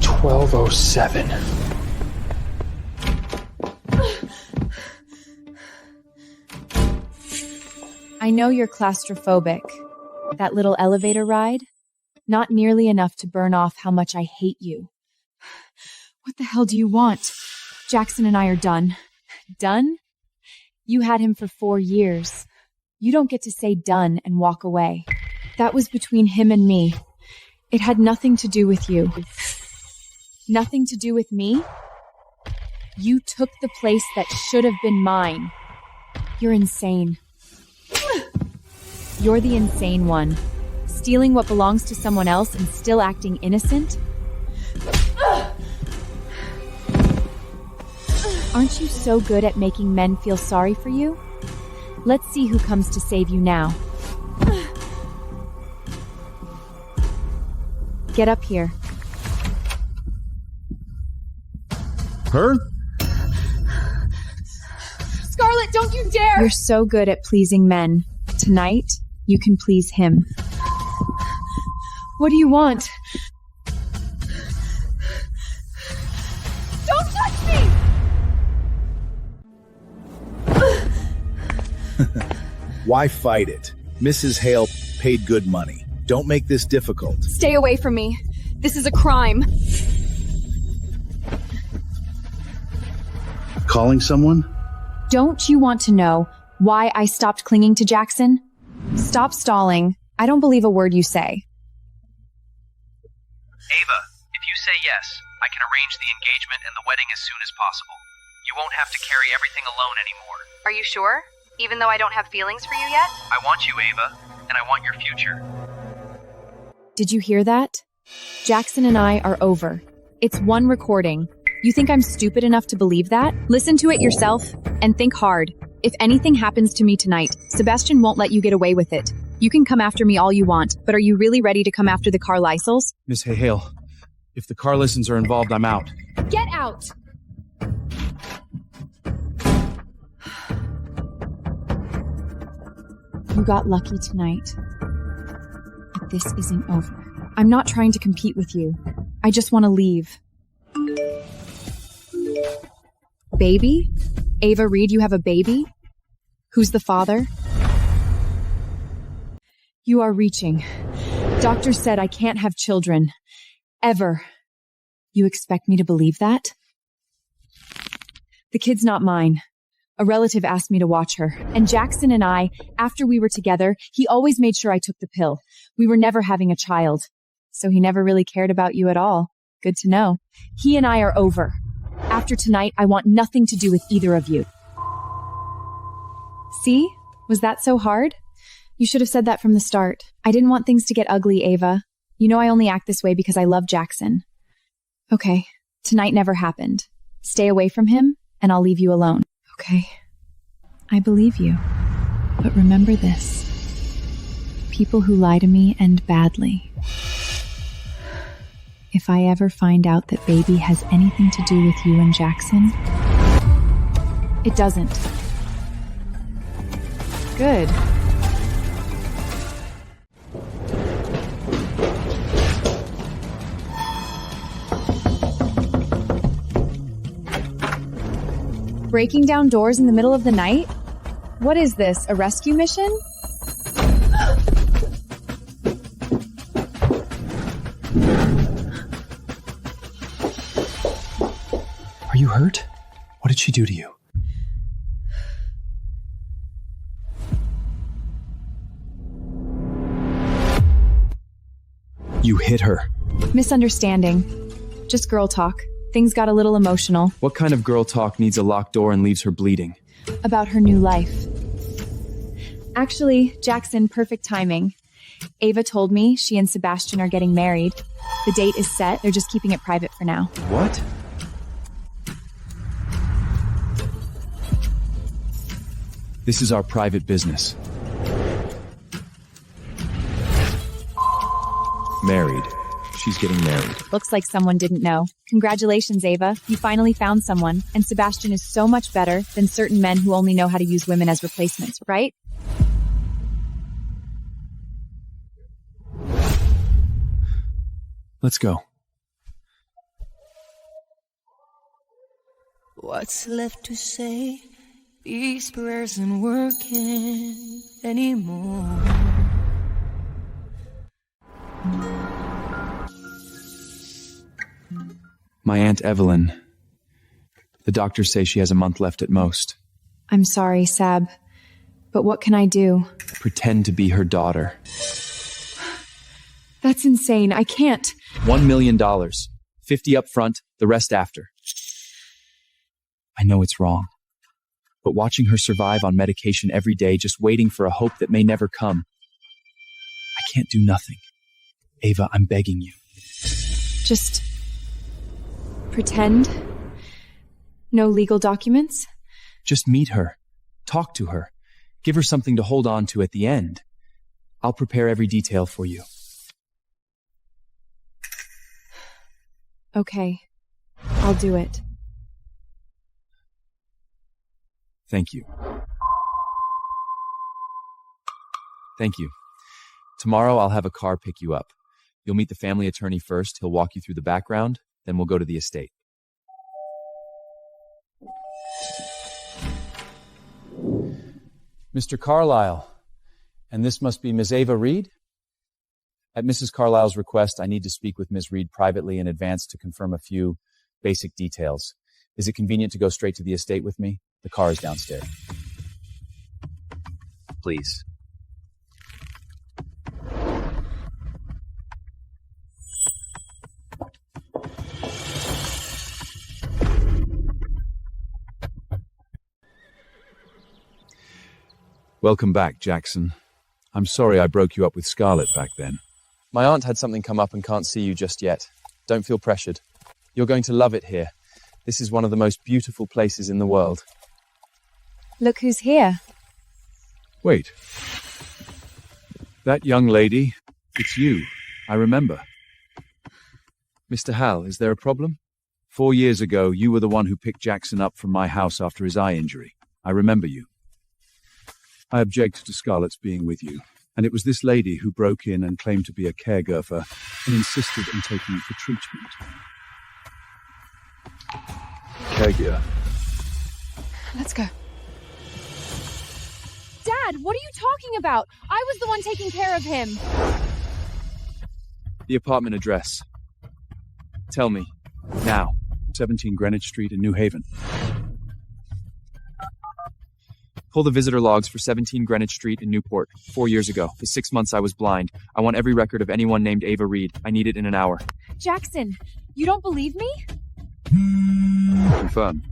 S11: 12:07.
S2: I know you're claustrophobic. That little elevator ride? Not nearly enough to burn off how much I hate you. What the hell do you want? Jackson and I are done. Done? You had him for 4 years. You don't get to say done and walk away. That was between him and me. It had nothing to do with you. Nothing to do with me? You took the place that should have been mine. You're insane. You're the insane one. Stealing what belongs to someone else and still acting innocent? Aren't you so good at making men feel sorry for you? Let's see who comes to save you now. Get up here.
S1: Her?
S8: Scarlett, don't you dare!
S2: You're so good at pleasing men. Tonight, you can please him.
S6: What do you want?
S8: Don't touch me!
S13: Why fight it? Mrs. Hale paid good money. Don't make this difficult.
S8: Stay away from me. This is a crime.
S13: Calling someone?
S2: Don't you want to know why I stopped clinging to Jackson? Stop stalling. I don't believe a word you say.
S14: Ava, if you say yes, I can arrange the engagement and the wedding as soon as possible. You won't have to carry everything alone anymore.
S5: Are you sure? Even though I don't have feelings for you yet?
S14: I want you, Ava, and I want your future.
S2: Did you hear that? Jackson and I are over. It's one recording. You think I'm stupid enough to believe that? Listen to it yourself and think hard. If anything happens to me tonight, Sebastian won't let you get away with it. You can come after me all you want, but are you really ready to come after the Carlisles?
S11: Miss Hale, if the Carlisons are involved, I'm out.
S8: Get out!
S2: You got lucky tonight. But this isn't over. I'm not trying to compete with you. I just want to leave. Baby? Ava Reed, you have a baby? Who's the father? You are reaching. Doctor said I can't have children. Ever. You expect me to believe that? The kid's not mine. A relative asked me to watch her. And Jackson and I, after we were together, he always made sure I took the pill. We were never having a child. So he never really cared about you at all. Good to know. He and I are over. After tonight, I want nothing to do with either of you. See? Was that so hard? You should have said that from the start. I didn't want things to get ugly, Ava. You know I only act this way because I love Jackson. Okay, tonight never happened. Stay away from him, and I'll leave you alone. Okay, I believe you. But remember this. People who lie to me end badly. If I ever find out that baby has anything to do with you and Jackson, it doesn't. Good. Breaking down doors in the middle of the night? What is this, a rescue mission?
S1: Are you hurt? What did she do to you? You hit her.
S2: Misunderstanding. Just girl talk. Things got a little emotional.
S1: What kind of girl talk needs a locked door and leaves her bleeding?
S2: About her new life. Actually, Jackson, perfect timing. Ava told me she and Sebastian are getting married. The date is set, they're just keeping it private for now.
S1: What? This is our private business. Married. She's getting married.
S2: Looks like someone didn't know. Congratulations, Ava. You finally found someone, and Sebastian is so much better than certain men who only know how to use women as replacements, right?
S1: Let's go.
S4: What's left to say? These prayers aren't working anymore.
S1: My Aunt Evelyn. The doctors say she has a month left at most.
S2: I'm sorry, Sab, but what can I do?
S1: Pretend to be her daughter.
S2: That's insane. I can't.
S1: $1 million. 50 up front, the rest after. I know it's wrong. But watching her survive on medication every day, just waiting for a hope that may never come. I can't do nothing. Ava, I'm begging you.
S2: Just pretend? No legal documents?
S1: Just meet her. Talk to her. Give her something to hold on to at the end. I'll prepare every detail for you.
S2: Okay. I'll do it.
S1: Thank you. Thank you. Tomorrow I'll have a car pick you up. You'll meet the family attorney first. He'll walk you through the background, then we'll go to the estate.
S15: Mr. Carlyle, and this must be Ms. Ava Reed? At Mrs. Carlyle's request, I need to speak with Ms. Reed privately in advance to confirm a few basic details. Is it convenient to go straight to the estate with me? The car is downstairs.
S1: Please. Welcome back, Jackson. I'm sorry I broke you up with Scarlett back then.
S9: My aunt had something come up and can't see you just yet. Don't feel pressured. You're going to love it here. This is one of the most beautiful places in the world.
S2: Look who's here.
S1: Wait. That young lady, it's you. I remember. Mr. Hal, is there a problem? 4 years ago, you were the one who picked Jackson up from my house after his eye injury. I remember you. I object to Scarlett's being with you, and it was this lady who broke in and claimed to be a caregiver and insisted on taking you for treatment. Caregiver.
S2: Let's go.
S8: Dad, what are you talking about? I was the one taking care of him.
S1: The apartment address. Tell me. Now. 17 Greenwich Street in New Haven.
S9: Pull the visitor logs for 17 Greenwich Street in Newport. 4 years ago. For 6 months I was blind. I want every record of anyone named Ava Reed. I need it in an hour.
S8: Jackson, you don't believe me?
S1: Confirm.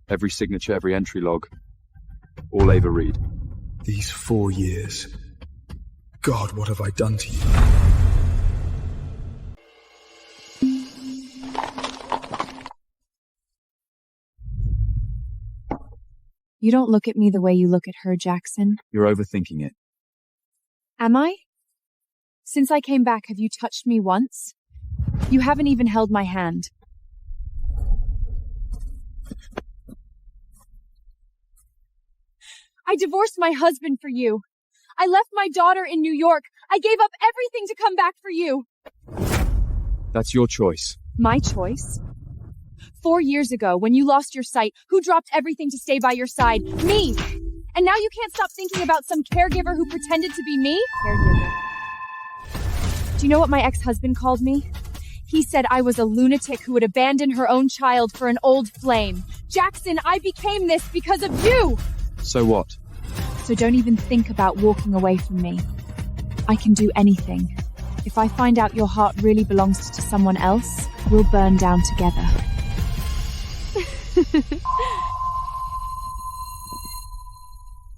S1: Every signature, every entry log. All Ava Reed.
S16: These 4 years. God, what have I done to you?
S2: You don't look at me the way you look at her, Jackson.
S1: You're overthinking it.
S2: Am I? Since I came back, have you touched me once? You haven't even held my hand. I divorced my husband for you. I left my daughter in New York. I gave up everything to come back for you.
S1: That's your choice.
S2: My choice? 4 years ago, when you lost your sight, who dropped everything to stay by your side? Me! And now you can't stop thinking about some caregiver who pretended to be me? Caregiver. Do you know what my ex-husband called me? He said I was a lunatic who would abandon her own child for an old flame. Jackson, I became this because of you!
S1: So what?
S2: So don't even think about walking away from me. I can do anything. If I find out your heart really belongs to someone else, we'll burn down together.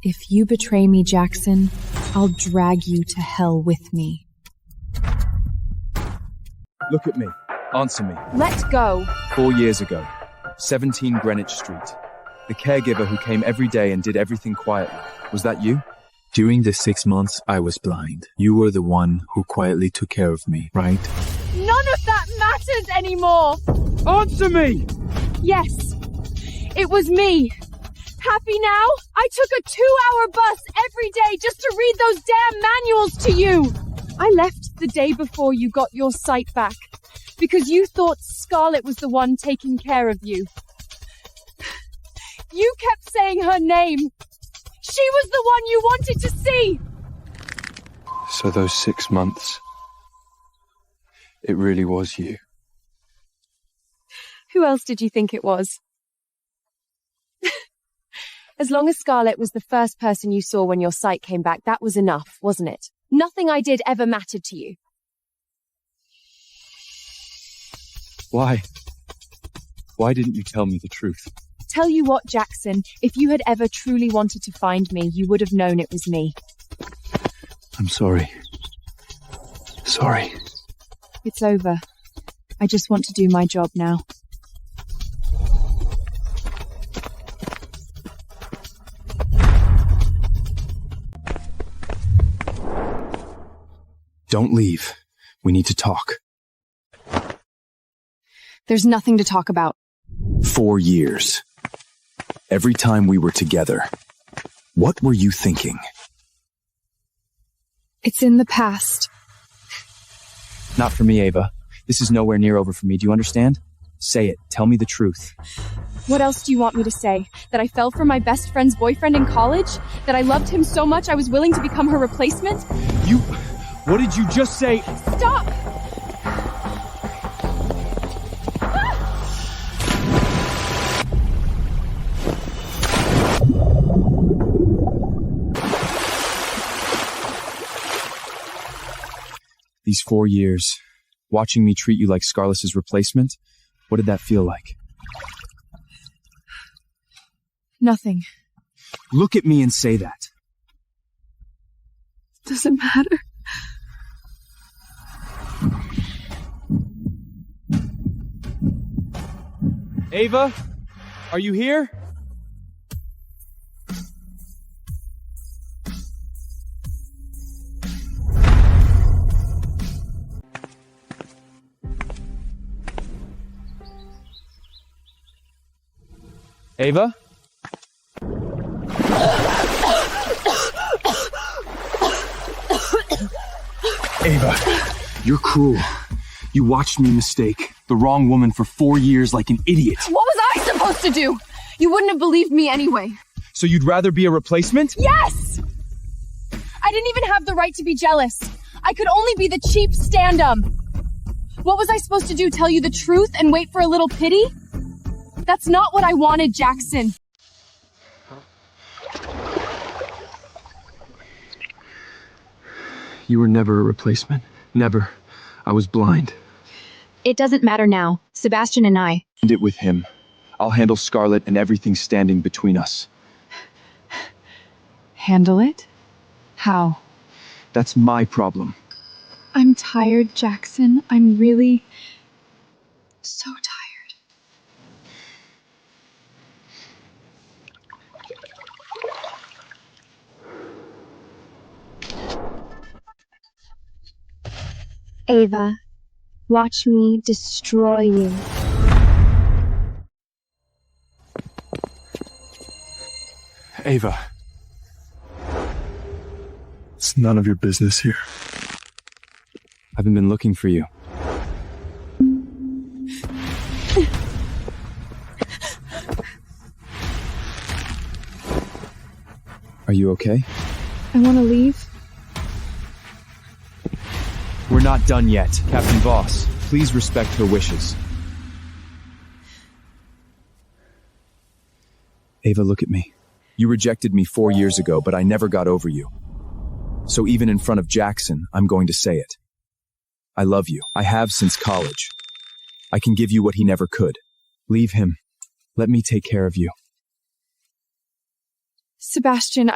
S2: If you betray me, Jackson, I'll drag you to hell with me.
S1: Look at me. Answer me.
S2: Let go.
S1: 4 years ago. 17 Greenwich Street. The caregiver who came every day and did everything quietly. Was that you?
S16: During the 6 months I was blind, you were the one who quietly took care of me, right?
S8: None of that matters anymore!
S1: Answer me!
S8: Yes. It was me. Happy now? I took a 2-hour bus every day just to read those damn manuals to you. I left the day before you got your sight back because you thought Scarlett was the one taking care of you. You kept saying her name. She was the one you wanted to see.
S11: So those 6 months, it really was you.
S2: Who else did you think it was? As long as Scarlett was the first person you saw when your sight came back, that was enough, wasn't it? Nothing I did ever mattered to you.
S1: Why? Why didn't you tell me the truth?
S2: Tell you what, Jackson, if you had ever truly wanted to find me, you would have known it was me.
S1: I'm sorry. Sorry.
S2: It's over. I just want to do my job now.
S1: Don't leave. We need to talk.
S2: There's nothing to talk about.
S1: 4 years. Every time we were together. What were you thinking?
S2: It's in the past.
S9: Not for me, Ava. This is nowhere near over for me. Do you understand? Say it. Tell me the truth.
S8: What else do you want me to say? That I fell for my best friend's boyfriend in college? That I loved him so much I was willing to become her replacement?
S11: What did you just say?
S8: Stop!
S9: These 4 years, watching me treat you like Scarliss's replacement, what did that feel like?
S2: Nothing.
S9: Look at me and say that.
S2: Doesn't matter.
S9: Ava, are you here? Ava?
S11: Ava, you're cruel. You watched me mistake the wrong woman for 4 years like an idiot.
S8: What was I supposed to do? You wouldn't have believed me anyway.
S9: So you'd rather be a replacement?
S8: Yes! I didn't even have the right to be jealous. I could only be the cheap stand-up. What was I supposed to do, tell you the truth and wait for a little pity? That's not what I wanted, Jackson.
S11: You were never a replacement. Never. I was blind.
S2: It doesn't matter now. Sebastian and I.
S9: End it with him. I'll handle Scarlett and everything standing between us.
S2: Handle it? How?
S9: That's my problem.
S2: I'm tired, Jackson. I'm really so tired.
S10: Ava, watch me destroy you.
S11: Ava. It's none of your business here.
S9: I haven't been looking for you. Are you okay?
S2: I want to leave.
S9: We're not done yet. Captain Voss, please respect her wishes. Ava, look at me. You rejected me 4 years ago, but I never got over you. So even in front of Jackson, I'm going to say it. I love you. I have since college. I can give you what he never could. Leave him. Let me take care of you.
S2: Sebastian,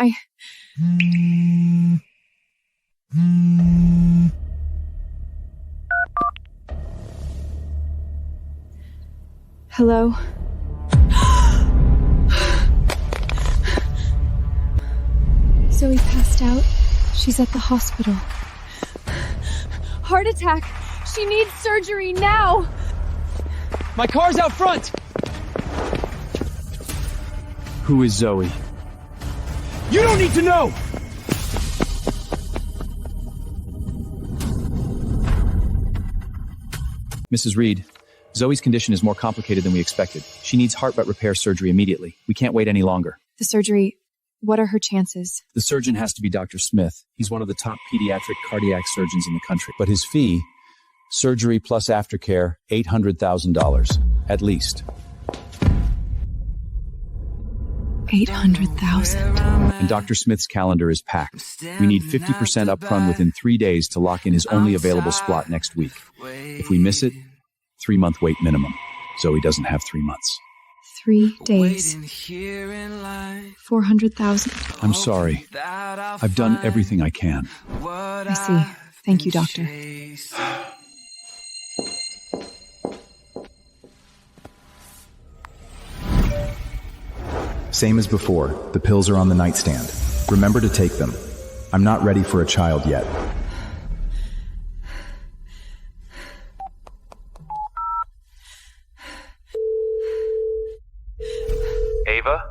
S2: Hello? Zoe passed out. She's at the hospital.
S8: Heart attack! She needs surgery now!
S9: My car's out front! Who is Zoe?
S11: You don't need to know!
S9: Mrs. Reed, Zoe's condition is more complicated than we expected. She needs heart repair surgery immediately. We can't wait any longer.
S2: The surgery, what are her chances?
S9: The surgeon has to be Dr. Smith. He's one of the top pediatric cardiac surgeons in the country.
S15: But his fee, surgery plus aftercare, $800,000, at least.
S2: $800,000.
S9: And Dr. Smith's calendar is packed. We need 50% upfront within 3 days to lock in his only available slot next week. If we miss it, 3-month wait minimum. Zoe doesn't have 3 months.
S2: 3 days. 400,000.
S9: I'm sorry. I've done everything I can.
S2: I see. Thank you, doctor.
S17: Same as before, the pills are on the nightstand. Remember to take them. I'm not ready for a child yet.
S14: Ava?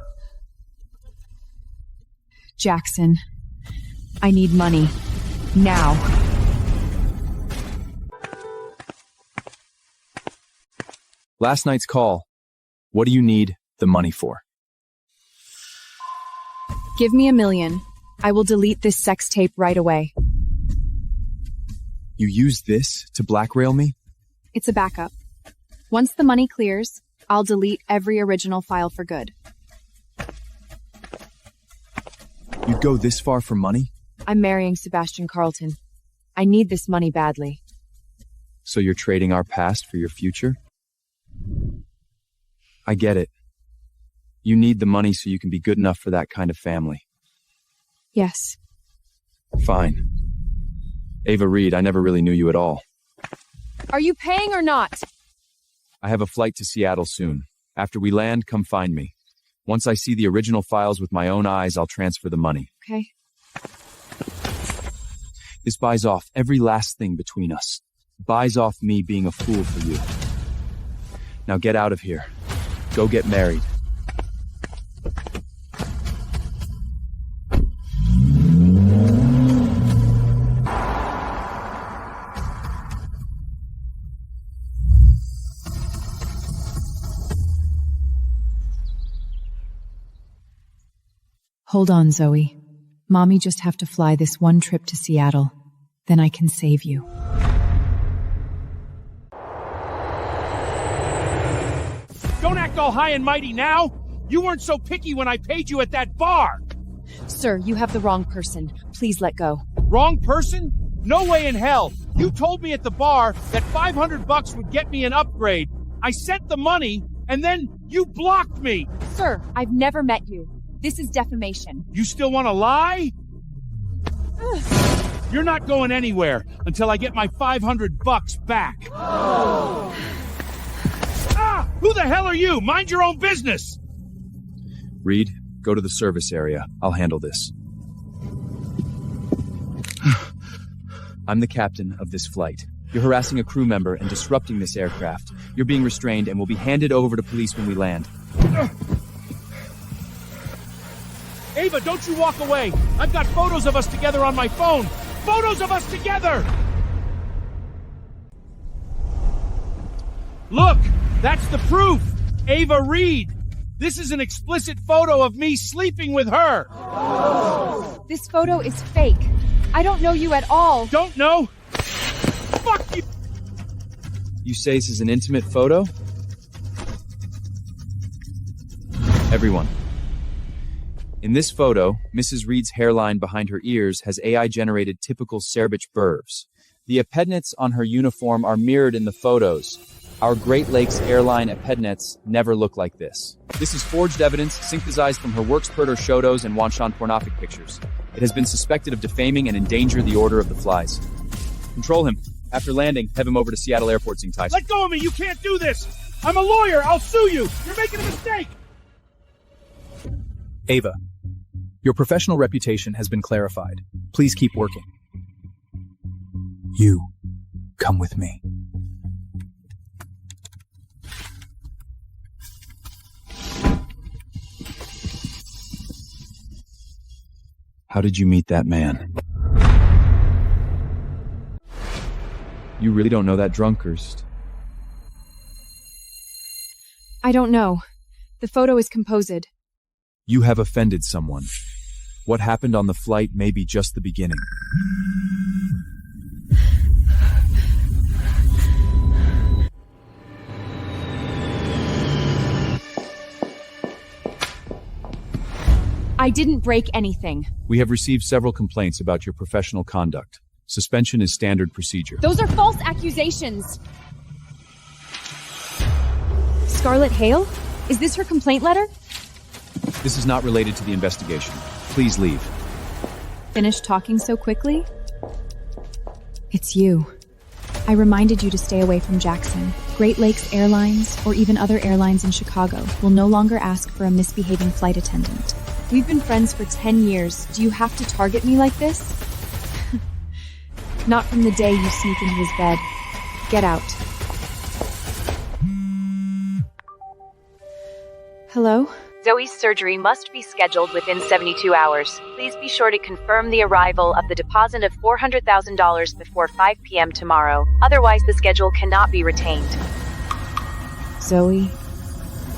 S2: Jackson, I need money. Now.
S9: Last night's call. What do you need the money for?
S2: Give me $1 million. I will delete this sex tape right away.
S9: You use this to blackmail me?
S2: It's a backup. Once the money clears, I'll delete every original file for good.
S9: You'd go this far for money?
S6: I'm marrying Sebastian Carlton. I need this money badly.
S9: So you're trading our past for your future? I get it. You need the money so you can be good enough for that kind of family.
S2: Yes.
S9: Fine. Ava Reed, I never really knew you at all.
S2: Are you paying or not?
S9: I have a flight to Seattle soon. After we land, come find me. Once I see the original files with my own eyes, I'll transfer the money.
S2: Okay.
S9: This buys off every last thing between us. Buys off me being a fool for you. Now get out of here. Go get married.
S6: Hold on, Zoe. Mommy just have to fly this one trip to Seattle. Then I can save you.
S18: Don't act all high and mighty now! You weren't so picky when I paid you at that bar!
S2: Sir, you have the wrong person. Please let go.
S18: Wrong person? No way in hell! You told me at the bar that $500 would get me an upgrade. I sent the money, and then you blocked me!
S2: Sir, I've never met you. This is defamation.
S18: You still want to lie? You're not going anywhere until I get my $500 back. Oh. Ah! Who the hell are you? Mind your own business!
S9: Reed, go to the service area. I'll handle this. I'm the captain of this flight. You're harassing a crew member and disrupting this aircraft. You're being restrained and will be handed over to police when we land.
S18: Ava, don't you walk away! I've got photos of us together on my phone! Photos of us together! Look! That's the proof! Ava Reed! This is an explicit photo of me sleeping with her!
S2: This photo is fake. I don't know you at all.
S18: Don't know? Fuck you!
S9: You say this is an intimate photo? Everyone. In this photo, Mrs. Reed's hairline behind her ears has AI-generated typical Serbich burrs. The appendix on her uniform are mirrored in the photos. Our Great Lakes Airline appendix never look like this. This is forged evidence synthesized from her Worksperter photos and Wanshan pornographic pictures. It has been suspected of defaming and endanger the order of the flies. Control him. After landing, have him over to Seattle Airport, Sing Tyson.
S18: Let go of me! You can't do this! I'm a lawyer! I'll sue you! You're making a mistake!
S19: Ava, your professional reputation has been clarified. Please keep working.
S1: You, come with me.
S9: How did you meet that man? You really don't know that Drunkhurst?
S2: I don't know. The photo is composed.
S9: You have offended someone. What happened on the flight may be just the beginning.
S2: I didn't break anything.
S9: We have received several complaints about your professional conduct. Suspension is standard procedure.
S2: Those are false accusations. Scarlett Hale? Is this her complaint letter?
S9: This is not related to the investigation. Please leave.
S2: Finished talking so quickly? It's you. I reminded you to stay away from Jackson. Great Lakes Airlines, or even other airlines in Chicago, will no longer ask for a misbehaving flight attendant. We've been friends for 10 years. Do you have to target me like this? Not from the day you sneak into his bed. Get out. Hello?
S5: Zoe's surgery must be scheduled within 72 hours. Please be sure to confirm the arrival of the deposit of $400,000 before 5 p.m. tomorrow. Otherwise, the schedule cannot be retained.
S2: Zoe,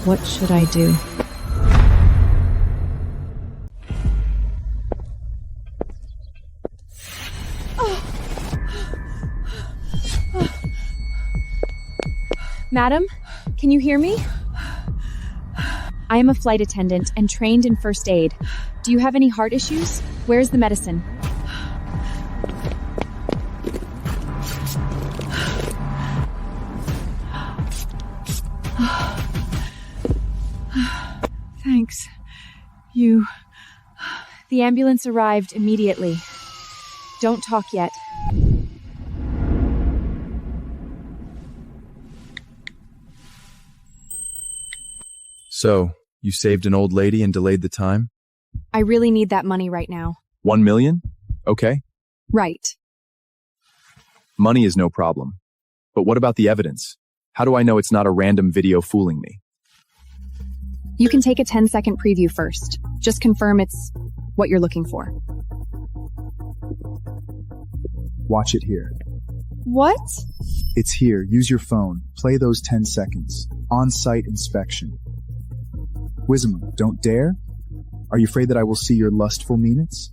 S2: what should I do? Madam, can you hear me? I am a flight attendant and trained in first aid. Do you have any heart issues? Where's the medicine?
S6: Thanks.
S2: The ambulance arrived immediately. Don't talk yet.
S9: So, you saved an old lady and delayed the time?
S2: I really need that money right now.
S9: 1 million? Okay.
S2: Right.
S9: Money is no problem. But what about the evidence? How do I know it's not a random video fooling me?
S2: You can take a 10-second preview first. Just confirm it's what you're looking for.
S1: Watch it here.
S2: What?
S1: It's here. Use your phone. Play those 10 seconds. On-site inspection. Wisma, don't dare? Are you afraid that I will see your lustful minutes?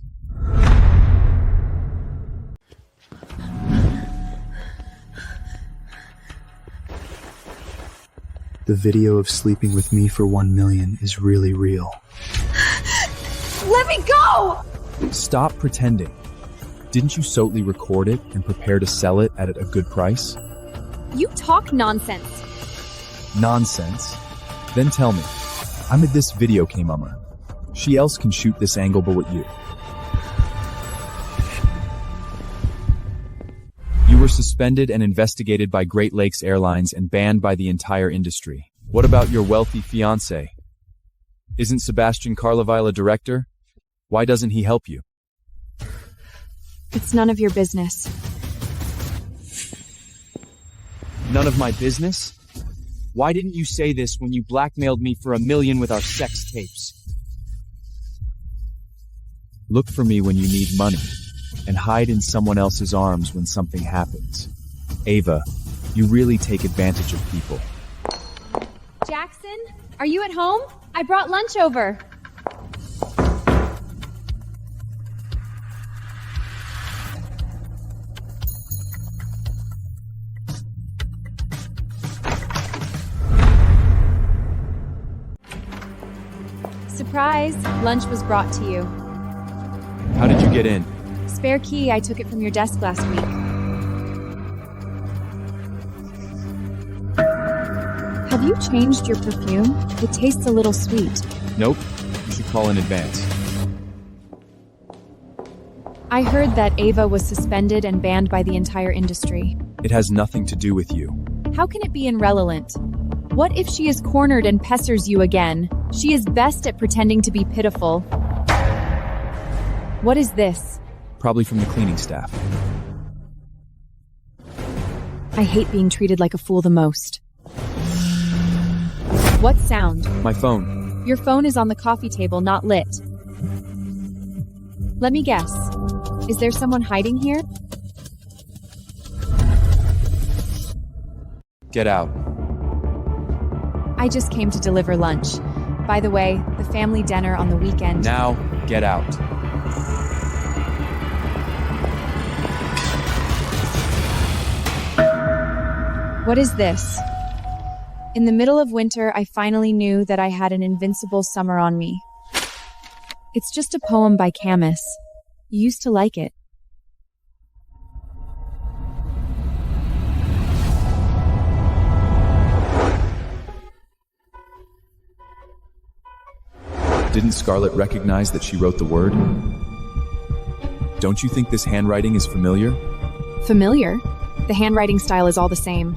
S1: The video of sleeping with me for 1 million is really real.
S8: Let me go!
S9: Stop pretending. Didn't you solely record it and prepare to sell it at a good price?
S2: You talk nonsense.
S9: Nonsense? Then tell me. I'm at this video came mama. She else can shoot this angle but what you. You were suspended and investigated by Great Lakes Airlines and banned by the entire industry. What about your wealthy fiancé? Isn't Sebastian Carleville a director? Why doesn't he help you?
S2: It's none of your business.
S18: None of my business? Why didn't you say this when you blackmailed me for $1 million with our sex tapes?
S9: Look for me when you need money, and hide in someone else's arms when something happens. Ava, you really take advantage of people.
S8: Jackson, are you at home? I brought lunch over.
S2: Surprise! Lunch was brought to you.
S9: How did you get in?
S2: Spare key, I took it from your desk last week. Have you changed your perfume? It tastes a little sweet.
S9: Nope. You should call in advance.
S2: I heard that Ava was suspended and banned by the entire industry.
S9: It has nothing to do with you.
S2: How can it be irrelevant? What if she is cornered and pesters you again? She is best at pretending to be pitiful. What is this?
S9: Probably from the cleaning staff.
S2: I hate being treated like a fool the most. What sound?
S9: My phone.
S2: Your phone is on the coffee table, not lit. Let me guess. Is there someone hiding here?
S9: Get out.
S2: I just came to deliver lunch. By the way, the family dinner on the weekend.
S9: Now, get out.
S2: What is this? In the middle of winter, I finally knew that I had an invincible summer on me. It's just a poem by Camus. You used to like it.
S9: Didn't Scarlett recognize that she wrote the word? Don't you think this handwriting is familiar?
S2: Familiar? The handwriting style is all the same.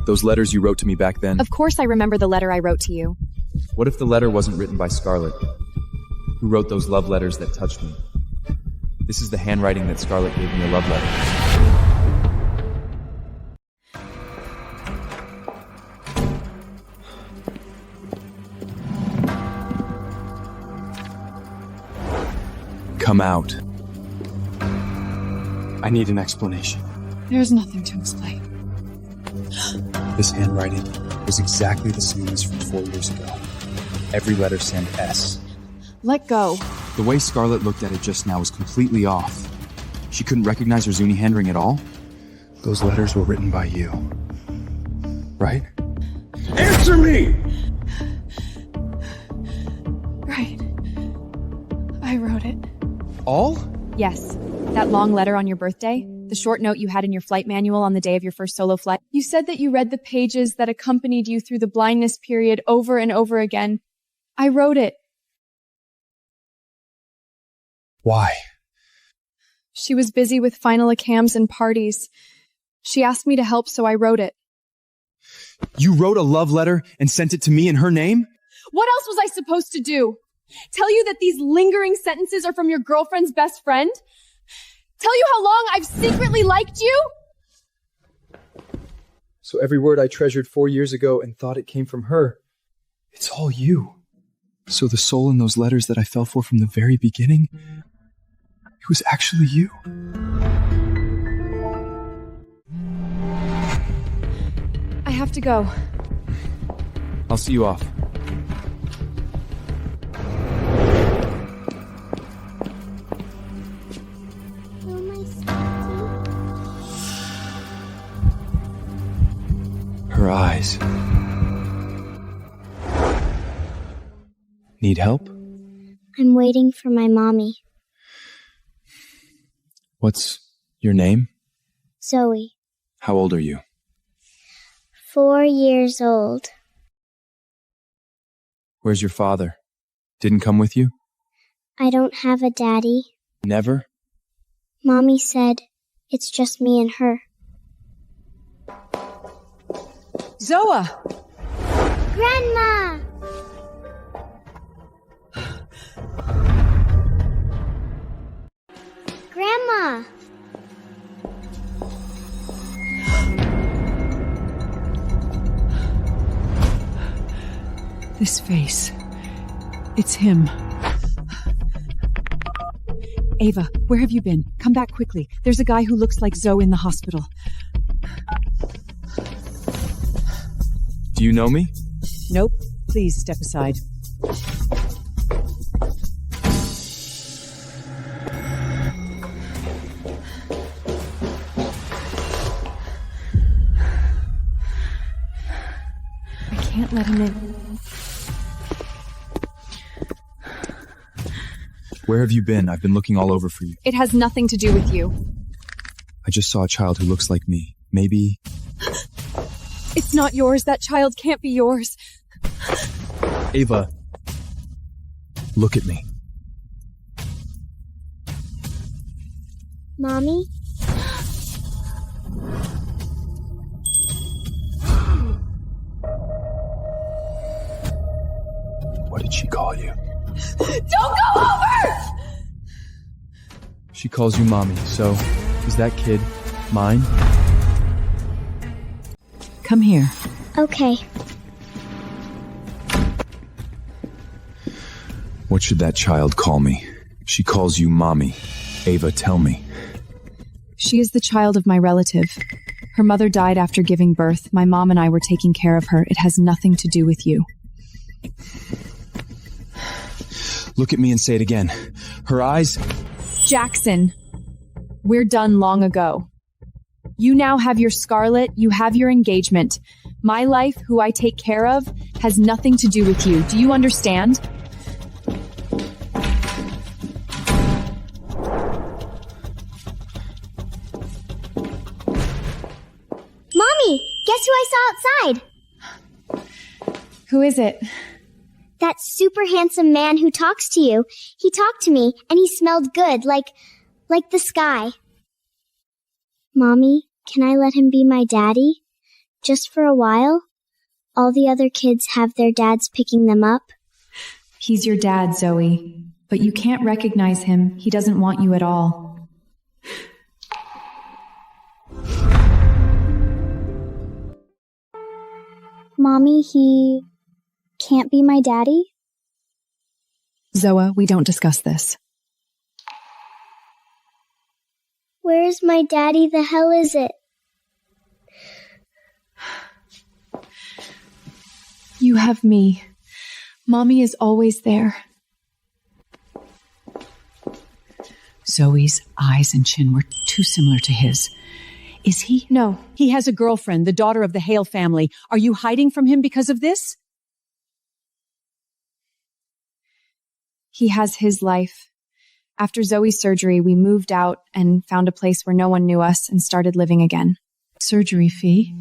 S9: Those letters you wrote to me back then?
S2: Of course I remember the letter I wrote to you.
S9: What if the letter wasn't written by Scarlett? Who wrote those love letters that touched me? This is the handwriting that Scarlett gave me a love letter. Come out.
S12: I need an explanation.
S7: There's nothing to explain.
S15: This handwriting was exactly the same as from 4 years ago. Every letter said S.
S2: Let go.
S1: The way Scarlett looked at it just now was completely off. She couldn't recognize her Zuni handwriting at all?
S11: Those letters were written by you. Right? Answer me!
S2: Right. I wrote it.
S1: All?
S2: Yes. That long letter on your birthday, the short note you had in your flight manual on the day of your first solo flight. You said that you read the pages that accompanied you through the blindness period over and over again. I wrote it.
S11: Why?
S2: She was busy with final exams and parties. She asked me to help, so I wrote it.
S1: You wrote a love letter and sent it to me in her name?
S2: What else was I supposed to do? Tell you that these lingering sentences are from your girlfriend's best friend? Tell you how long I've secretly liked you?
S1: So every word I treasured 4 years ago and thought it came from her, it's all you. So the soul in those letters that I fell for from the very beginning, it was actually you.
S2: I have to go.
S1: I'll see you off. Her eyes. Need help?
S10: I'm waiting for my mommy.
S1: What's your name?
S10: Zoe.
S1: How old are you?
S10: 4 years old.
S1: Where's your father? Didn't come with you?
S10: I don't have a daddy.
S1: Never?
S10: Mommy said it's just me and her.
S6: Zoa!
S10: Grandma! Grandma!
S6: This face. It's him. Ava, where have you been? Come back quickly. There's a guy who looks like Zoe in the hospital.
S1: Do you know me?
S6: Nope. Please step aside.
S2: I can't let him in.
S1: Where have you been? I've been looking all over for you.
S2: It has nothing to do with you.
S1: I just saw a child who looks like me. Maybe...
S2: It's not yours. That child can't be yours.
S1: Ava, look at me.
S10: Mommy?
S1: What did she call you?
S2: Don't go over!
S1: She calls you mommy, so is that kid mine?
S6: Come here.
S10: Okay.
S1: What should that child call me? She calls you mommy. Ava, tell me.
S2: She is the child of my relative. Her mother died after giving birth. My mom and I were taking care of her. It has nothing to do with you.
S1: Look at me and say it again. Her eyes...
S2: Jackson, we're done long ago. You now have your Scarlet, you have your engagement. My life, who I take care of, has nothing to do with you. Do you understand?
S10: Mommy, guess who I saw outside?
S2: Who is it?
S10: That super handsome man who talks to you. He talked to me, and he smelled good, like the sky. Mommy, can I let him be my daddy? Just for a while? All the other kids have their dads picking them up.
S2: He's your dad, Zoe. But you can't recognize him. He doesn't want you at all.
S10: Mommy, he can't be my daddy?
S2: Zoa, we don't discuss this.
S10: Where's my daddy? The hell is it?
S7: You have me. Mommy is always there.
S6: Zoe's eyes and chin were too similar to his. Is he?
S7: No.
S6: He has a girlfriend, the daughter of the Hale family. Are you hiding from him because of this?
S2: He has his life. After Zoe's surgery, we moved out and found a place where no one knew us and started living again.
S6: Surgery fee?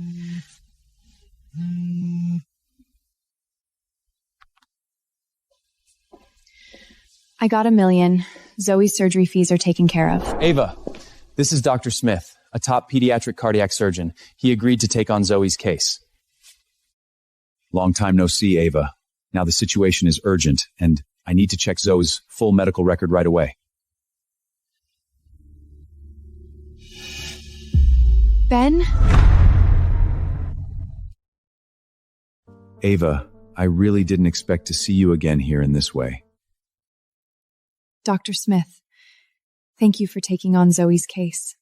S2: I got $1 million. Zoe's surgery fees are taken care of.
S15: Ava, this is Dr. Smith, a top pediatric cardiac surgeon. He agreed to take on Zoe's case.
S9: Long time no see, Ava. Now the situation is urgent, and I need to check Zoe's full medical record right away.
S2: Ben?
S9: Ava, I really didn't expect to see you again here in this way.
S2: Dr. Smith, thank you for taking on Zoe's case.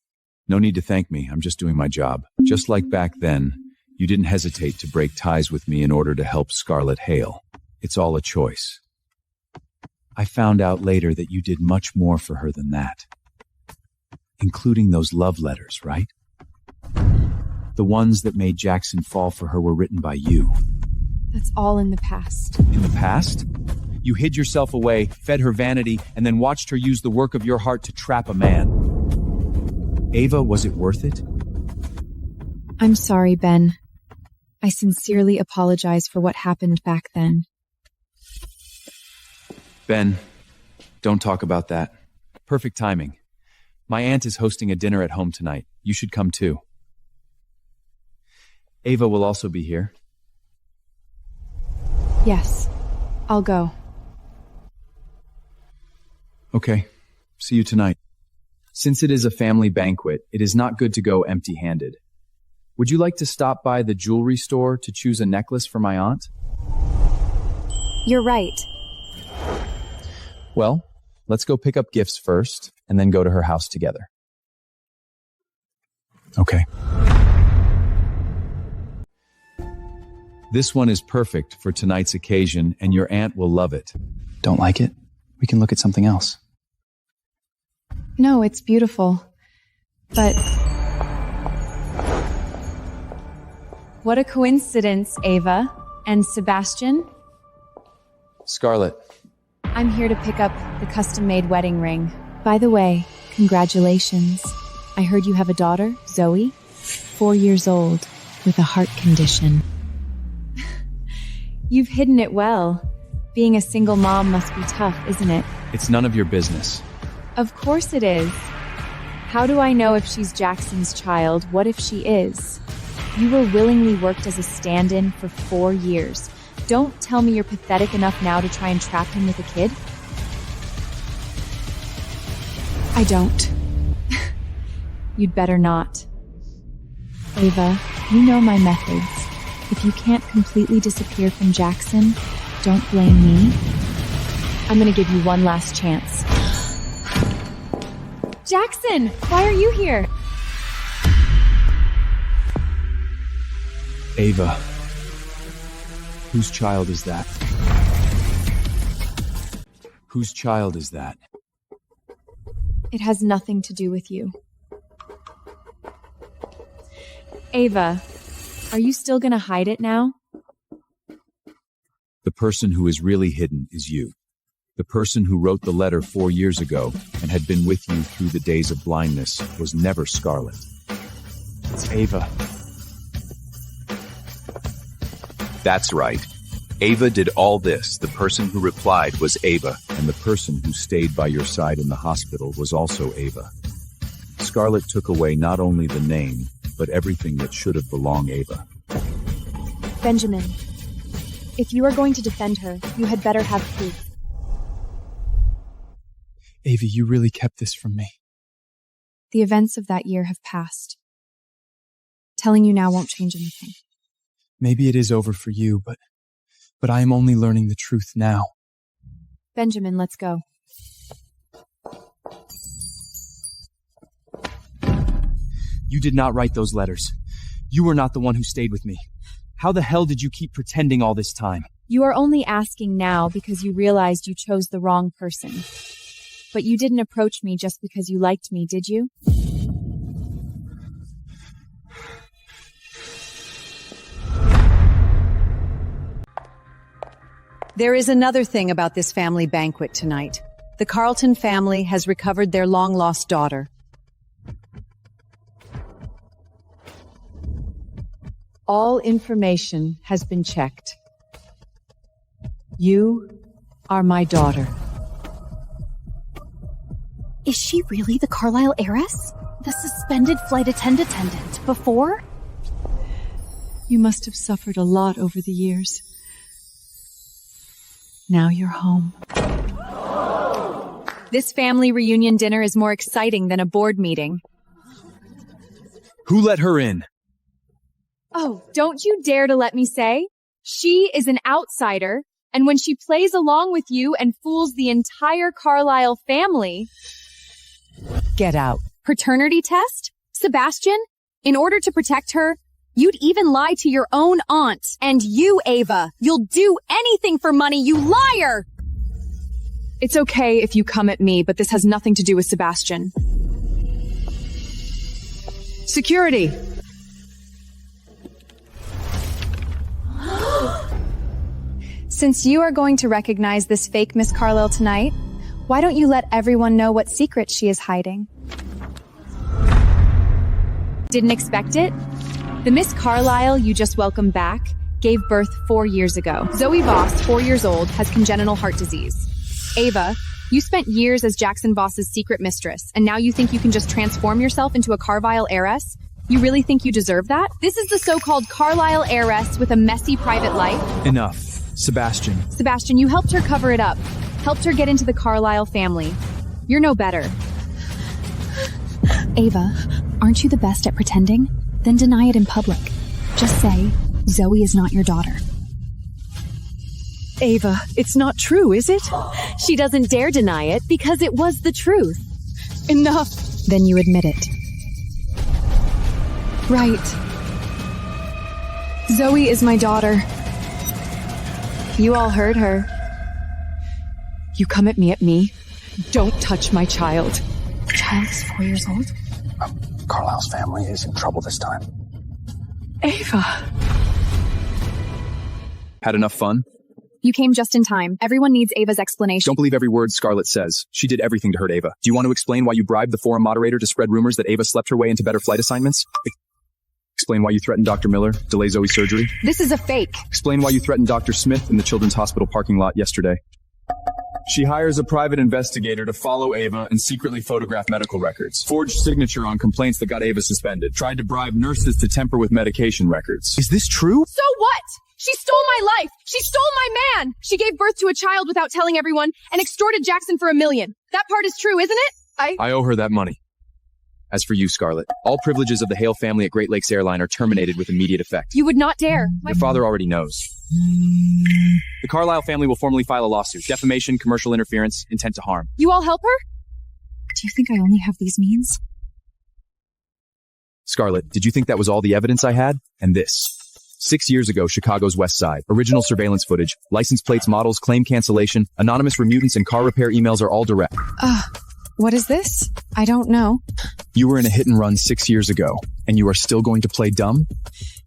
S9: No need to thank me. I'm just doing my job. Just like back then, you didn't hesitate to break ties with me in order to help Scarlett Hale. It's all a choice. I found out later that you did much more for her than that. Including those love letters, right? The ones that made Jackson fall for her were written by you.
S2: That's all in the past.
S9: In the past?
S15: You hid yourself away, fed her vanity, and then watched her use the work of your heart to trap a man.
S9: Ava, was it worth it?
S2: I'm sorry, Ben. I sincerely apologize for what happened back then.
S9: Ben, don't talk about that.
S15: Perfect timing. My aunt is hosting a dinner at home tonight. You should come too. Ava will also be here.
S2: Yes, I'll go.
S9: Okay, see you tonight. Since it is a family banquet, it is not good to go empty-handed. Would you like to stop by the jewelry store to choose a necklace for my aunt?
S2: You're right.
S15: Well, let's go pick up gifts first, and then go to her house together.
S9: Okay.
S15: This one is perfect for tonight's occasion, and your aunt will love it.
S1: Don't like it? We can look at something else.
S2: No, it's beautiful. But what a coincidence, Ava. And Sebastian?
S15: Scarlett.
S2: I'm here to pick up the custom-made wedding ring. By the way, congratulations. I heard you have a daughter, Zoe, 4 years old, with a heart condition. You've hidden it well. Being a single mom must be tough, isn't it?
S15: It's none of your business.
S2: Of course it is. How do I know if she's Jackson's child? What if she is? You were willingly worked as a stand-in for 4 years. Don't tell me you're pathetic enough now to try and trap him with a kid. I don't. You'd better not. Ava, you know my methods. If you can't completely disappear from Jackson, don't blame me. I'm gonna give you one last chance. Jackson, why are you here?
S9: Ava. Whose child is that? Whose child is that?
S2: It has nothing to do with you. Ava, are you still gonna hide it now?
S9: The person who is really hidden is you. The person who wrote the letter 4 years ago and had been with you through the days of blindness was never Scarlett. It's Ava.
S20: That's right. Ava did all this. The person who replied was Ava.
S9: And the person who stayed by your side in the hospital was also Ava. Scarlett took away not only the name, but everything that should have belonged Ava.
S2: Benjamin, if you are going to defend her, you had better have proof.
S1: Ava, you really kept this from me.
S2: The events of that year have passed. Telling you now won't change anything.
S1: Maybe it is over for you, but I am only learning the truth now.
S2: Benjamin, let's go.
S1: You did not write those letters. You were not the one who stayed with me.
S15: How the hell did you keep pretending all this time?
S2: You are only asking now because you realized you chose the wrong person. But you didn't approach me just because you liked me, did you?
S6: There is another thing about this family banquet tonight. The Carlton family has recovered their long-lost daughter. All information has been checked. You are my daughter.
S3: Is she really the Carlisle heiress? The suspended flight attendant before?
S6: You must have suffered a lot over the years. Now you're home.
S2: This family reunion dinner is more exciting than a board meeting.
S15: Who let her in?
S2: Oh, don't you dare to let me say. She is an outsider, and when she plays along with you and fools the entire Carlisle family...
S6: Get out.
S2: Paternity test? Sebastian, in order to protect her, you'd even lie to your own aunt. And you, Ava, you'll do anything for money, you liar! It's okay if you come at me, but this has nothing to do with Sebastian.
S6: Security!
S2: Since you are going to recognize this fake Miss Carlisle tonight, why don't you let everyone know what secret she is hiding? Didn't expect it? The Miss Carlisle you just welcomed back gave birth 4 years ago. Zoe Voss, 4 years old, has congenital heart disease. Ava, you spent years as Jackson Voss's secret mistress, and now you think you can just transform yourself into a Carlisle heiress? You really think you deserve that? This is the so-called Carlisle heiress with a messy private life.
S15: Enough. Sebastian.
S2: Sebastian, you helped her cover it up. Helped her get into the Carlisle family. You're no better.
S3: Ava, aren't you the best at pretending? Then deny it in public. Just say, Zoe is not your daughter.
S6: Ava, it's not true, is it?
S2: She doesn't dare deny it because it was the truth.
S6: Enough.
S3: Then you admit it.
S2: Right. Zoe is my daughter. You all heard her.
S6: You come at me? Don't touch my child.
S3: The child is 4 years old?
S11: Carlisle's family is in trouble this time.
S6: Ava.
S9: Had enough fun?
S2: You came just in time. Everyone needs Ava's explanation.
S9: Don't believe every word Scarlett says. She did everything to hurt Ava. Do you want to explain why you bribed the forum moderator to spread rumors that Ava slept her way into better flight assignments? Explain why you threatened Dr. Miller, delay Zoe's surgery?
S2: This is a fake.
S9: Explain why you threatened Dr. Smith in the Children's Hospital parking lot yesterday. She hires a private investigator to follow Ava and secretly photograph medical records. Forged signature on complaints that got Ava suspended. Tried to bribe nurses to tamper with medication records.
S15: Is this true?
S2: So what? She stole my life! She stole my man! She gave birth to a child without telling everyone and extorted Jackson for $1 million. That part is true, isn't it?
S9: I owe her that money. As for you, Scarlett, all privileges of the Hale family at Great Lakes Airline are terminated with immediate effect.
S2: You would not dare.
S9: Your father already knows. The Carlisle family will formally file a lawsuit. Defamation, commercial interference, intent to harm.
S2: You all help her?
S3: Do you think I only have these means?
S9: Scarlett, did you think that was all the evidence I had? And this. 6 years ago, Chicago's West Side. Original surveillance footage, license plates, models, claim cancellation, anonymous remutants, and car repair emails are all direct.
S2: What is this? I don't know.
S9: You were in a hit and run 6 years ago, and you are still going to play dumb?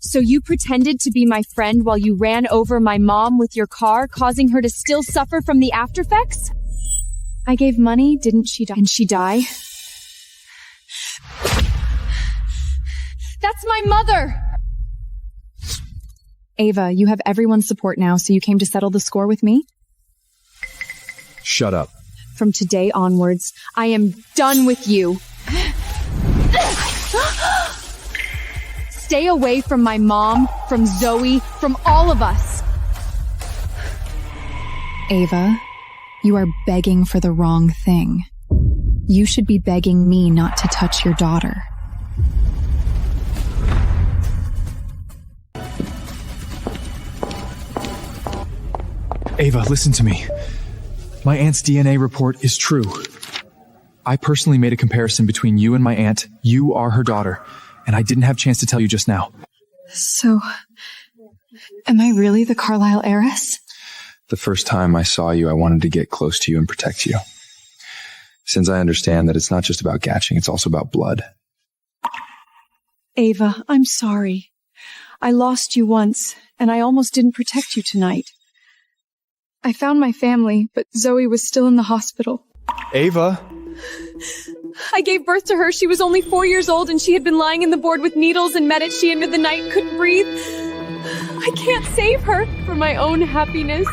S2: So you pretended to be my friend while you ran over my mom with your car, causing her to still suffer from the aftereffects? I gave money, didn't she die? And she die? That's my mother! Ava, you have everyone's support now, so you came to settle the score with me?
S9: Shut up.
S2: From today onwards, I am done with you. Stay away from my mom, from Zoe, from all of us.
S3: Ava, you are begging for the wrong thing. You should be begging me not to touch your daughter.
S1: Ava, listen to me. My aunt's DNA report is true. I personally made a comparison between you and my aunt. You are her daughter, and I didn't have a chance to tell you just now.
S3: So,
S7: Am I really the Carlisle heiress?
S1: The first time I saw you, I wanted to get close to you and protect you. Since I understand that it's not just about catching, it's also about blood.
S6: Ava, I'm sorry. I lost you once, and I almost didn't protect you tonight.
S7: I found my family, but Zoe was still in the hospital.
S1: Ava?
S8: I gave birth to her. She was only 4 years old, and she had been lying in the board with needles and Medici into the night and couldn't breathe. I can't save her for my own happiness.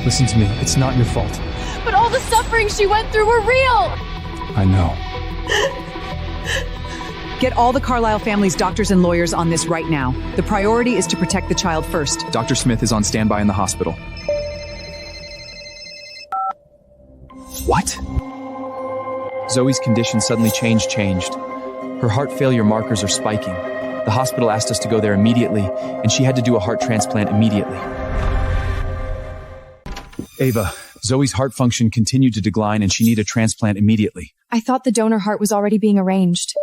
S19: Listen to me. It's not your fault.
S8: But all the suffering she went through were real.
S1: I know.
S21: Get all the Carlisle family's doctors and lawyers on this right now. The priority is to protect the child first.
S19: Dr. Smith is on standby in the hospital. What? Zoe's condition suddenly changed. Her heart failure markers are spiking. The hospital asked us to go there immediately, and she had to do a heart transplant immediately. Ava, Zoe's heart function continued to decline, and she needed a transplant immediately.
S2: I thought the donor heart was already being arranged.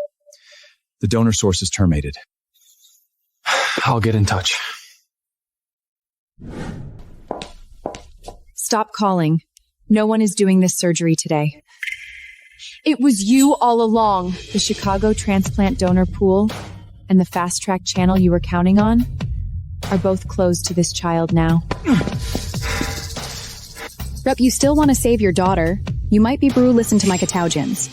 S19: The donor source is terminated.
S1: I'll get in touch.
S2: Stop calling. No one is doing this surgery today.
S8: It was you all along.
S2: The Chicago transplant donor pool and the fast track channel you were counting on are both closed to this child now.
S3: Rep, you still want to save your daughter. You might be brew listen to my catougens.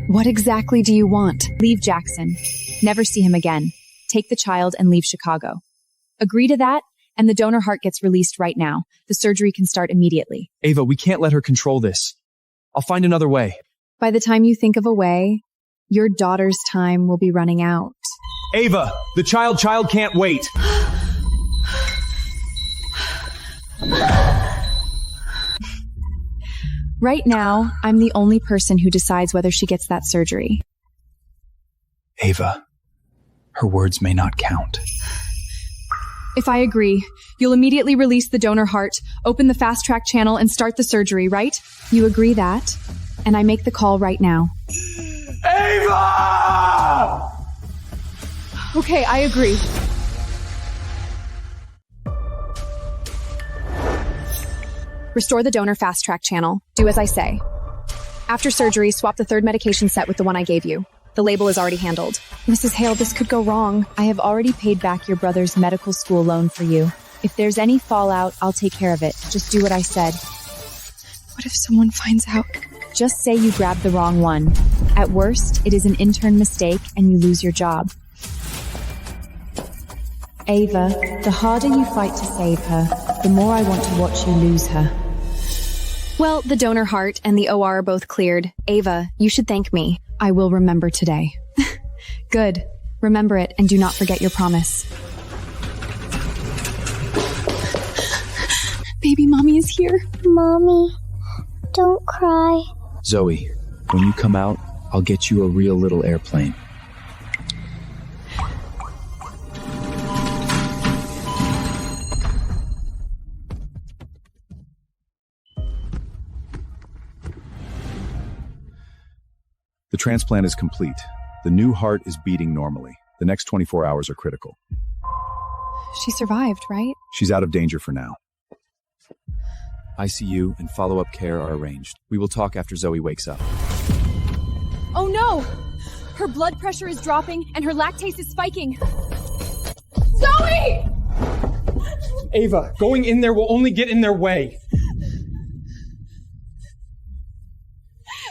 S2: What exactly do you want? Leave Jackson. Never see him again. Take the child and leave Chicago. Agree to that, and the donor heart gets released right now. The surgery can start immediately.
S19: Ava, we can't let her control this. I'll find another way.
S2: By the time you think of a way, your daughter's time will be running out.
S19: Ava, the child can't wait.
S2: Right now, I'm the only person who decides whether she gets that surgery.
S19: Ava, her words may not count.
S2: If I agree, you'll immediately release the donor heart, open the fast track channel, and start the surgery, right? You agree that? And I make the call right now.
S19: Ava!
S8: Okay, I agree.
S3: Restore the donor fast track channel. Do as I say. After surgery, swap the third medication set with the one I gave you. The label is already handled.
S2: Mrs. Hale, this could go wrong. I have already paid back your brother's medical school loan for you. If there's any fallout, I'll take care of it. Just do what I said.
S7: What if someone finds out?
S2: Just say you grabbed the wrong one. At worst, it is an intern mistake and you lose your job. Ava, the harder you fight to save her, the more I want to watch you lose her.
S3: Well, the donor heart and the OR are both cleared. Ava, you should thank me.
S2: I will remember today. Good. Remember it and do not forget your promise.
S7: Baby mommy is here.
S10: Mommy, don't cry.
S19: Zoe, when you come out, I'll get you a real little airplane.
S9: The transplant is complete. The new heart is beating normally. The next 24 hours are critical.
S2: She survived, right?
S9: She's out of danger for now.
S15: ICU and follow-up care are arranged. We will talk after Zoe wakes up.
S8: Oh no! Her blood pressure is dropping and her lactase is spiking. Zoe!
S12: Ava, going in there will only get in their way.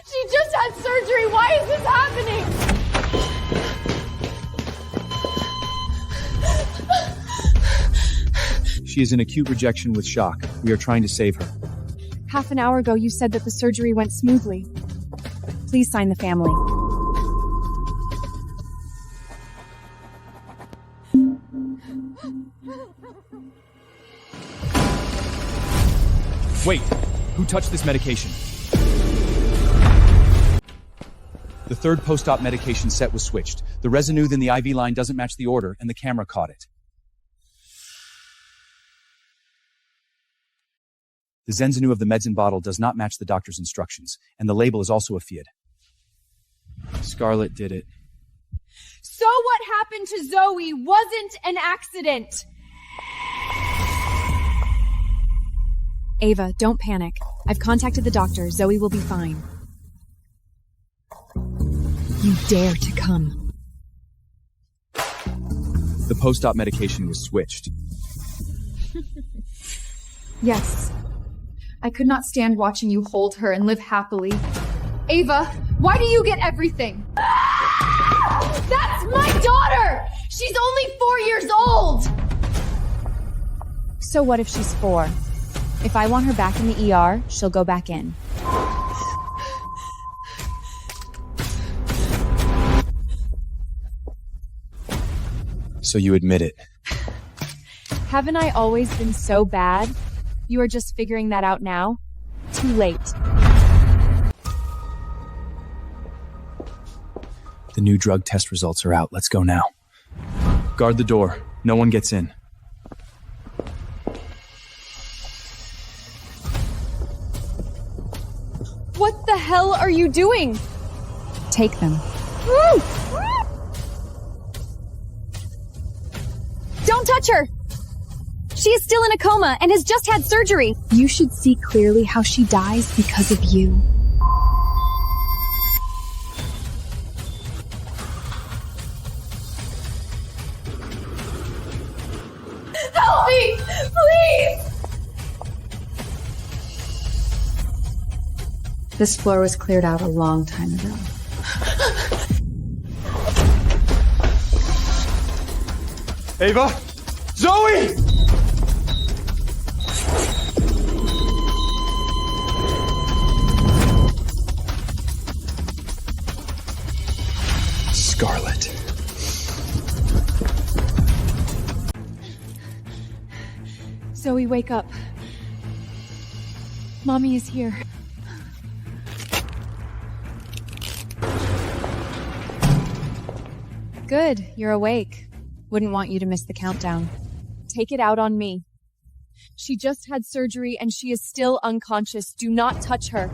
S8: She just had surgery. Why is this happening?
S15: She is in acute rejection with shock. We are trying to save her.
S2: Half an hour ago, you said that the surgery went smoothly. Please sign the family.
S19: Wait, who touched this medication? The third post-op medication set was switched. The Resinooth in the IV line doesn't match the order, and the camera caught it. The Zenzinoo of the medicine bottle does not match the doctor's instructions, and the label is also a fiad. Scarlett did it.
S8: So what happened to Zoe wasn't an accident.
S2: Ava, don't panic. I've contacted the doctor. Zoe will be fine. You dare to come.
S19: The post-op medication was switched.
S3: Yes. I could not stand watching you hold her and live happily. Ava, why do you get everything?
S8: That's my daughter! She's only 4 years old!
S2: So what if she's 4? If I want her back in the ER, she'll go back in.
S19: So you admit it.
S2: Haven't I always been so bad? You are just figuring that out now? Too late.
S19: The new drug test results are out. Let's go now. Guard the door. No one gets in.
S8: What the hell are you doing?
S2: Take them.
S8: Don't touch her! She is still in a coma and has just had surgery.
S7: You should see clearly how she dies because of you.
S8: Help me! Please!
S3: This floor was cleared out a long time ago.
S12: Ava? Zoe!
S19: Scarlett.
S2: Zoe, wake up. Mommy is here. Good, you're awake. Wouldn't want you to miss the countdown. Take it out on me. She just had surgery and she is still unconscious. Do not touch her.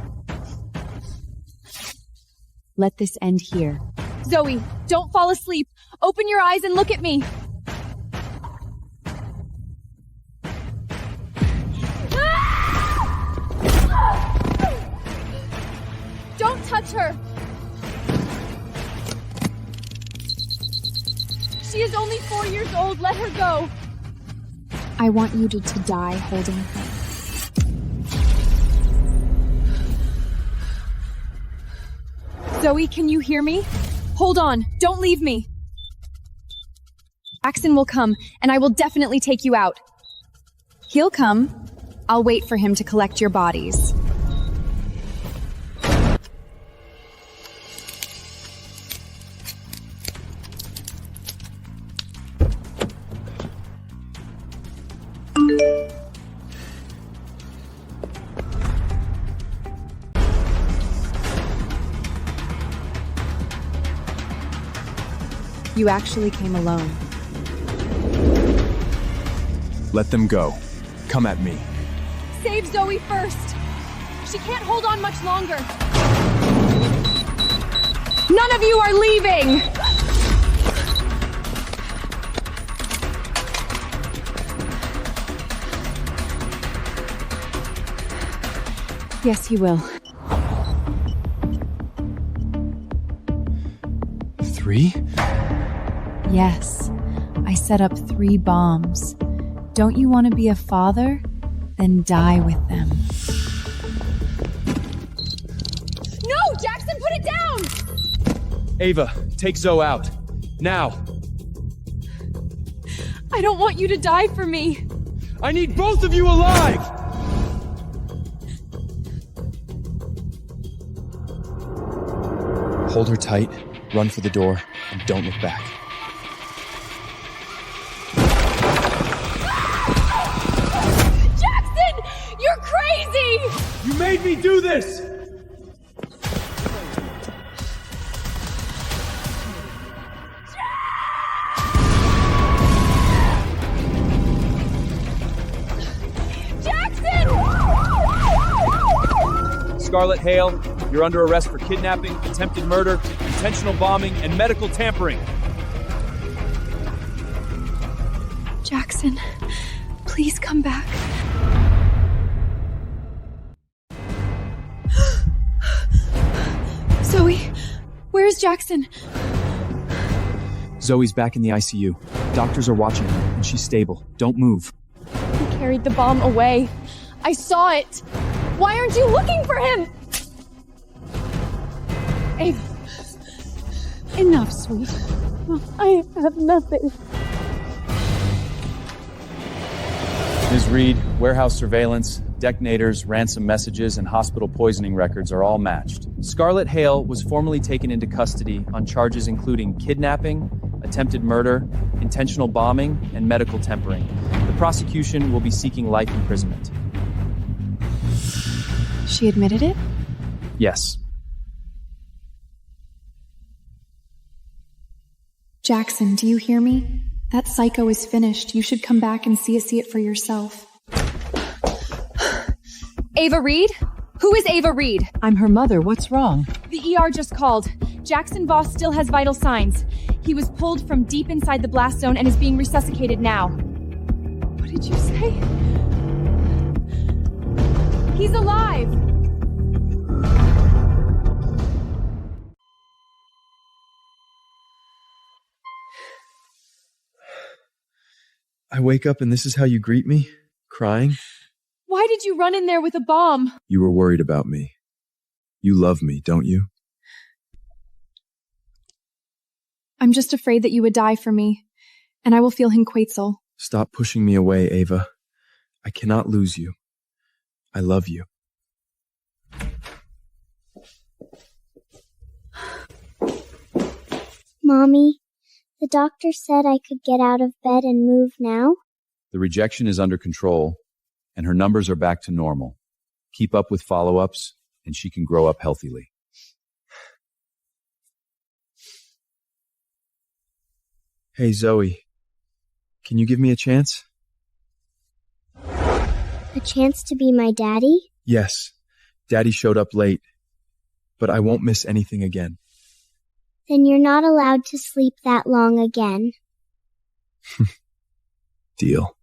S2: Let this end here.
S8: Zoe, don't fall asleep. Open your eyes and look at me. Don't touch her. She is only 4 years old. Let her go.
S7: I want you to die holding her.
S8: Zoe, can you hear me? Hold on. Don't leave me. Jackson will come, and I will definitely take you out. He'll come. I'll wait for him to collect your bodies.
S2: You actually came alone.
S19: Let them go. Come at me.
S8: Save Zoe first. She can't hold on much longer. None of you are leaving!
S2: Yes, you will.
S19: 3?
S2: Yes. I set up 3 bombs. Don't you want to be a father? Then die with them.
S8: No! Jackson, put it down!
S19: Ava, take Zoe out. Now!
S8: I don't want you to die for me.
S19: I need both of you alive! Hold her tight, run for the door, and don't look back.
S8: Jackson! You're crazy!
S19: You made me do this!
S8: Jackson!
S19: Scarlett Hale, you're under arrest for kidnapping, attempted murder, and
S14: intentional bombing, and medical tampering.
S7: Jackson, please come back. Zoe, where's Jackson?
S19: Zoe's back in the ICU. Doctors are watching her, and she's stable. Don't move.
S8: He carried the bomb away. I saw it. Why aren't you looking for him? Ava.
S7: Enough, sweet.
S8: I have nothing.
S15: Ms. Reed, warehouse surveillance, detonators, ransom messages, and hospital poisoning records are all matched. Scarlett Hale was formally taken into custody on charges including kidnapping, attempted murder, intentional bombing, and medical tampering. The prosecution will be seeking life imprisonment.
S7: She admitted it?
S15: Yes.
S7: Jackson, do you hear me? That psycho is finished. You should come back and see it for yourself.
S8: Ava Reed? Who is Ava Reed?
S6: I'm her mother. What's wrong?
S8: The ER just called. Jackson Voss still has vital signs. He was pulled from deep inside the blast zone and is being resuscitated now. What did you say? He's alive!
S1: I wake up and this is how you greet me? Crying?
S8: Why did you run in there with a bomb?
S1: You were worried about me. You love me, don't you?
S7: I'm just afraid that you would die for me, and I will feel Hin Quetzal.
S1: Stop pushing me away, Ava. I cannot lose you. I love you.
S10: Mommy, the doctor said I could get out of bed and move now.
S15: The rejection is under control, and her numbers are back to normal. Keep up with follow-ups, and she can grow up healthily.
S1: Hey, Zoe. Can you give me a chance?
S10: A chance to be my daddy?
S1: Yes. Daddy showed up late, but I won't miss anything again.
S10: Then you're not allowed to sleep that long again.
S1: Deal.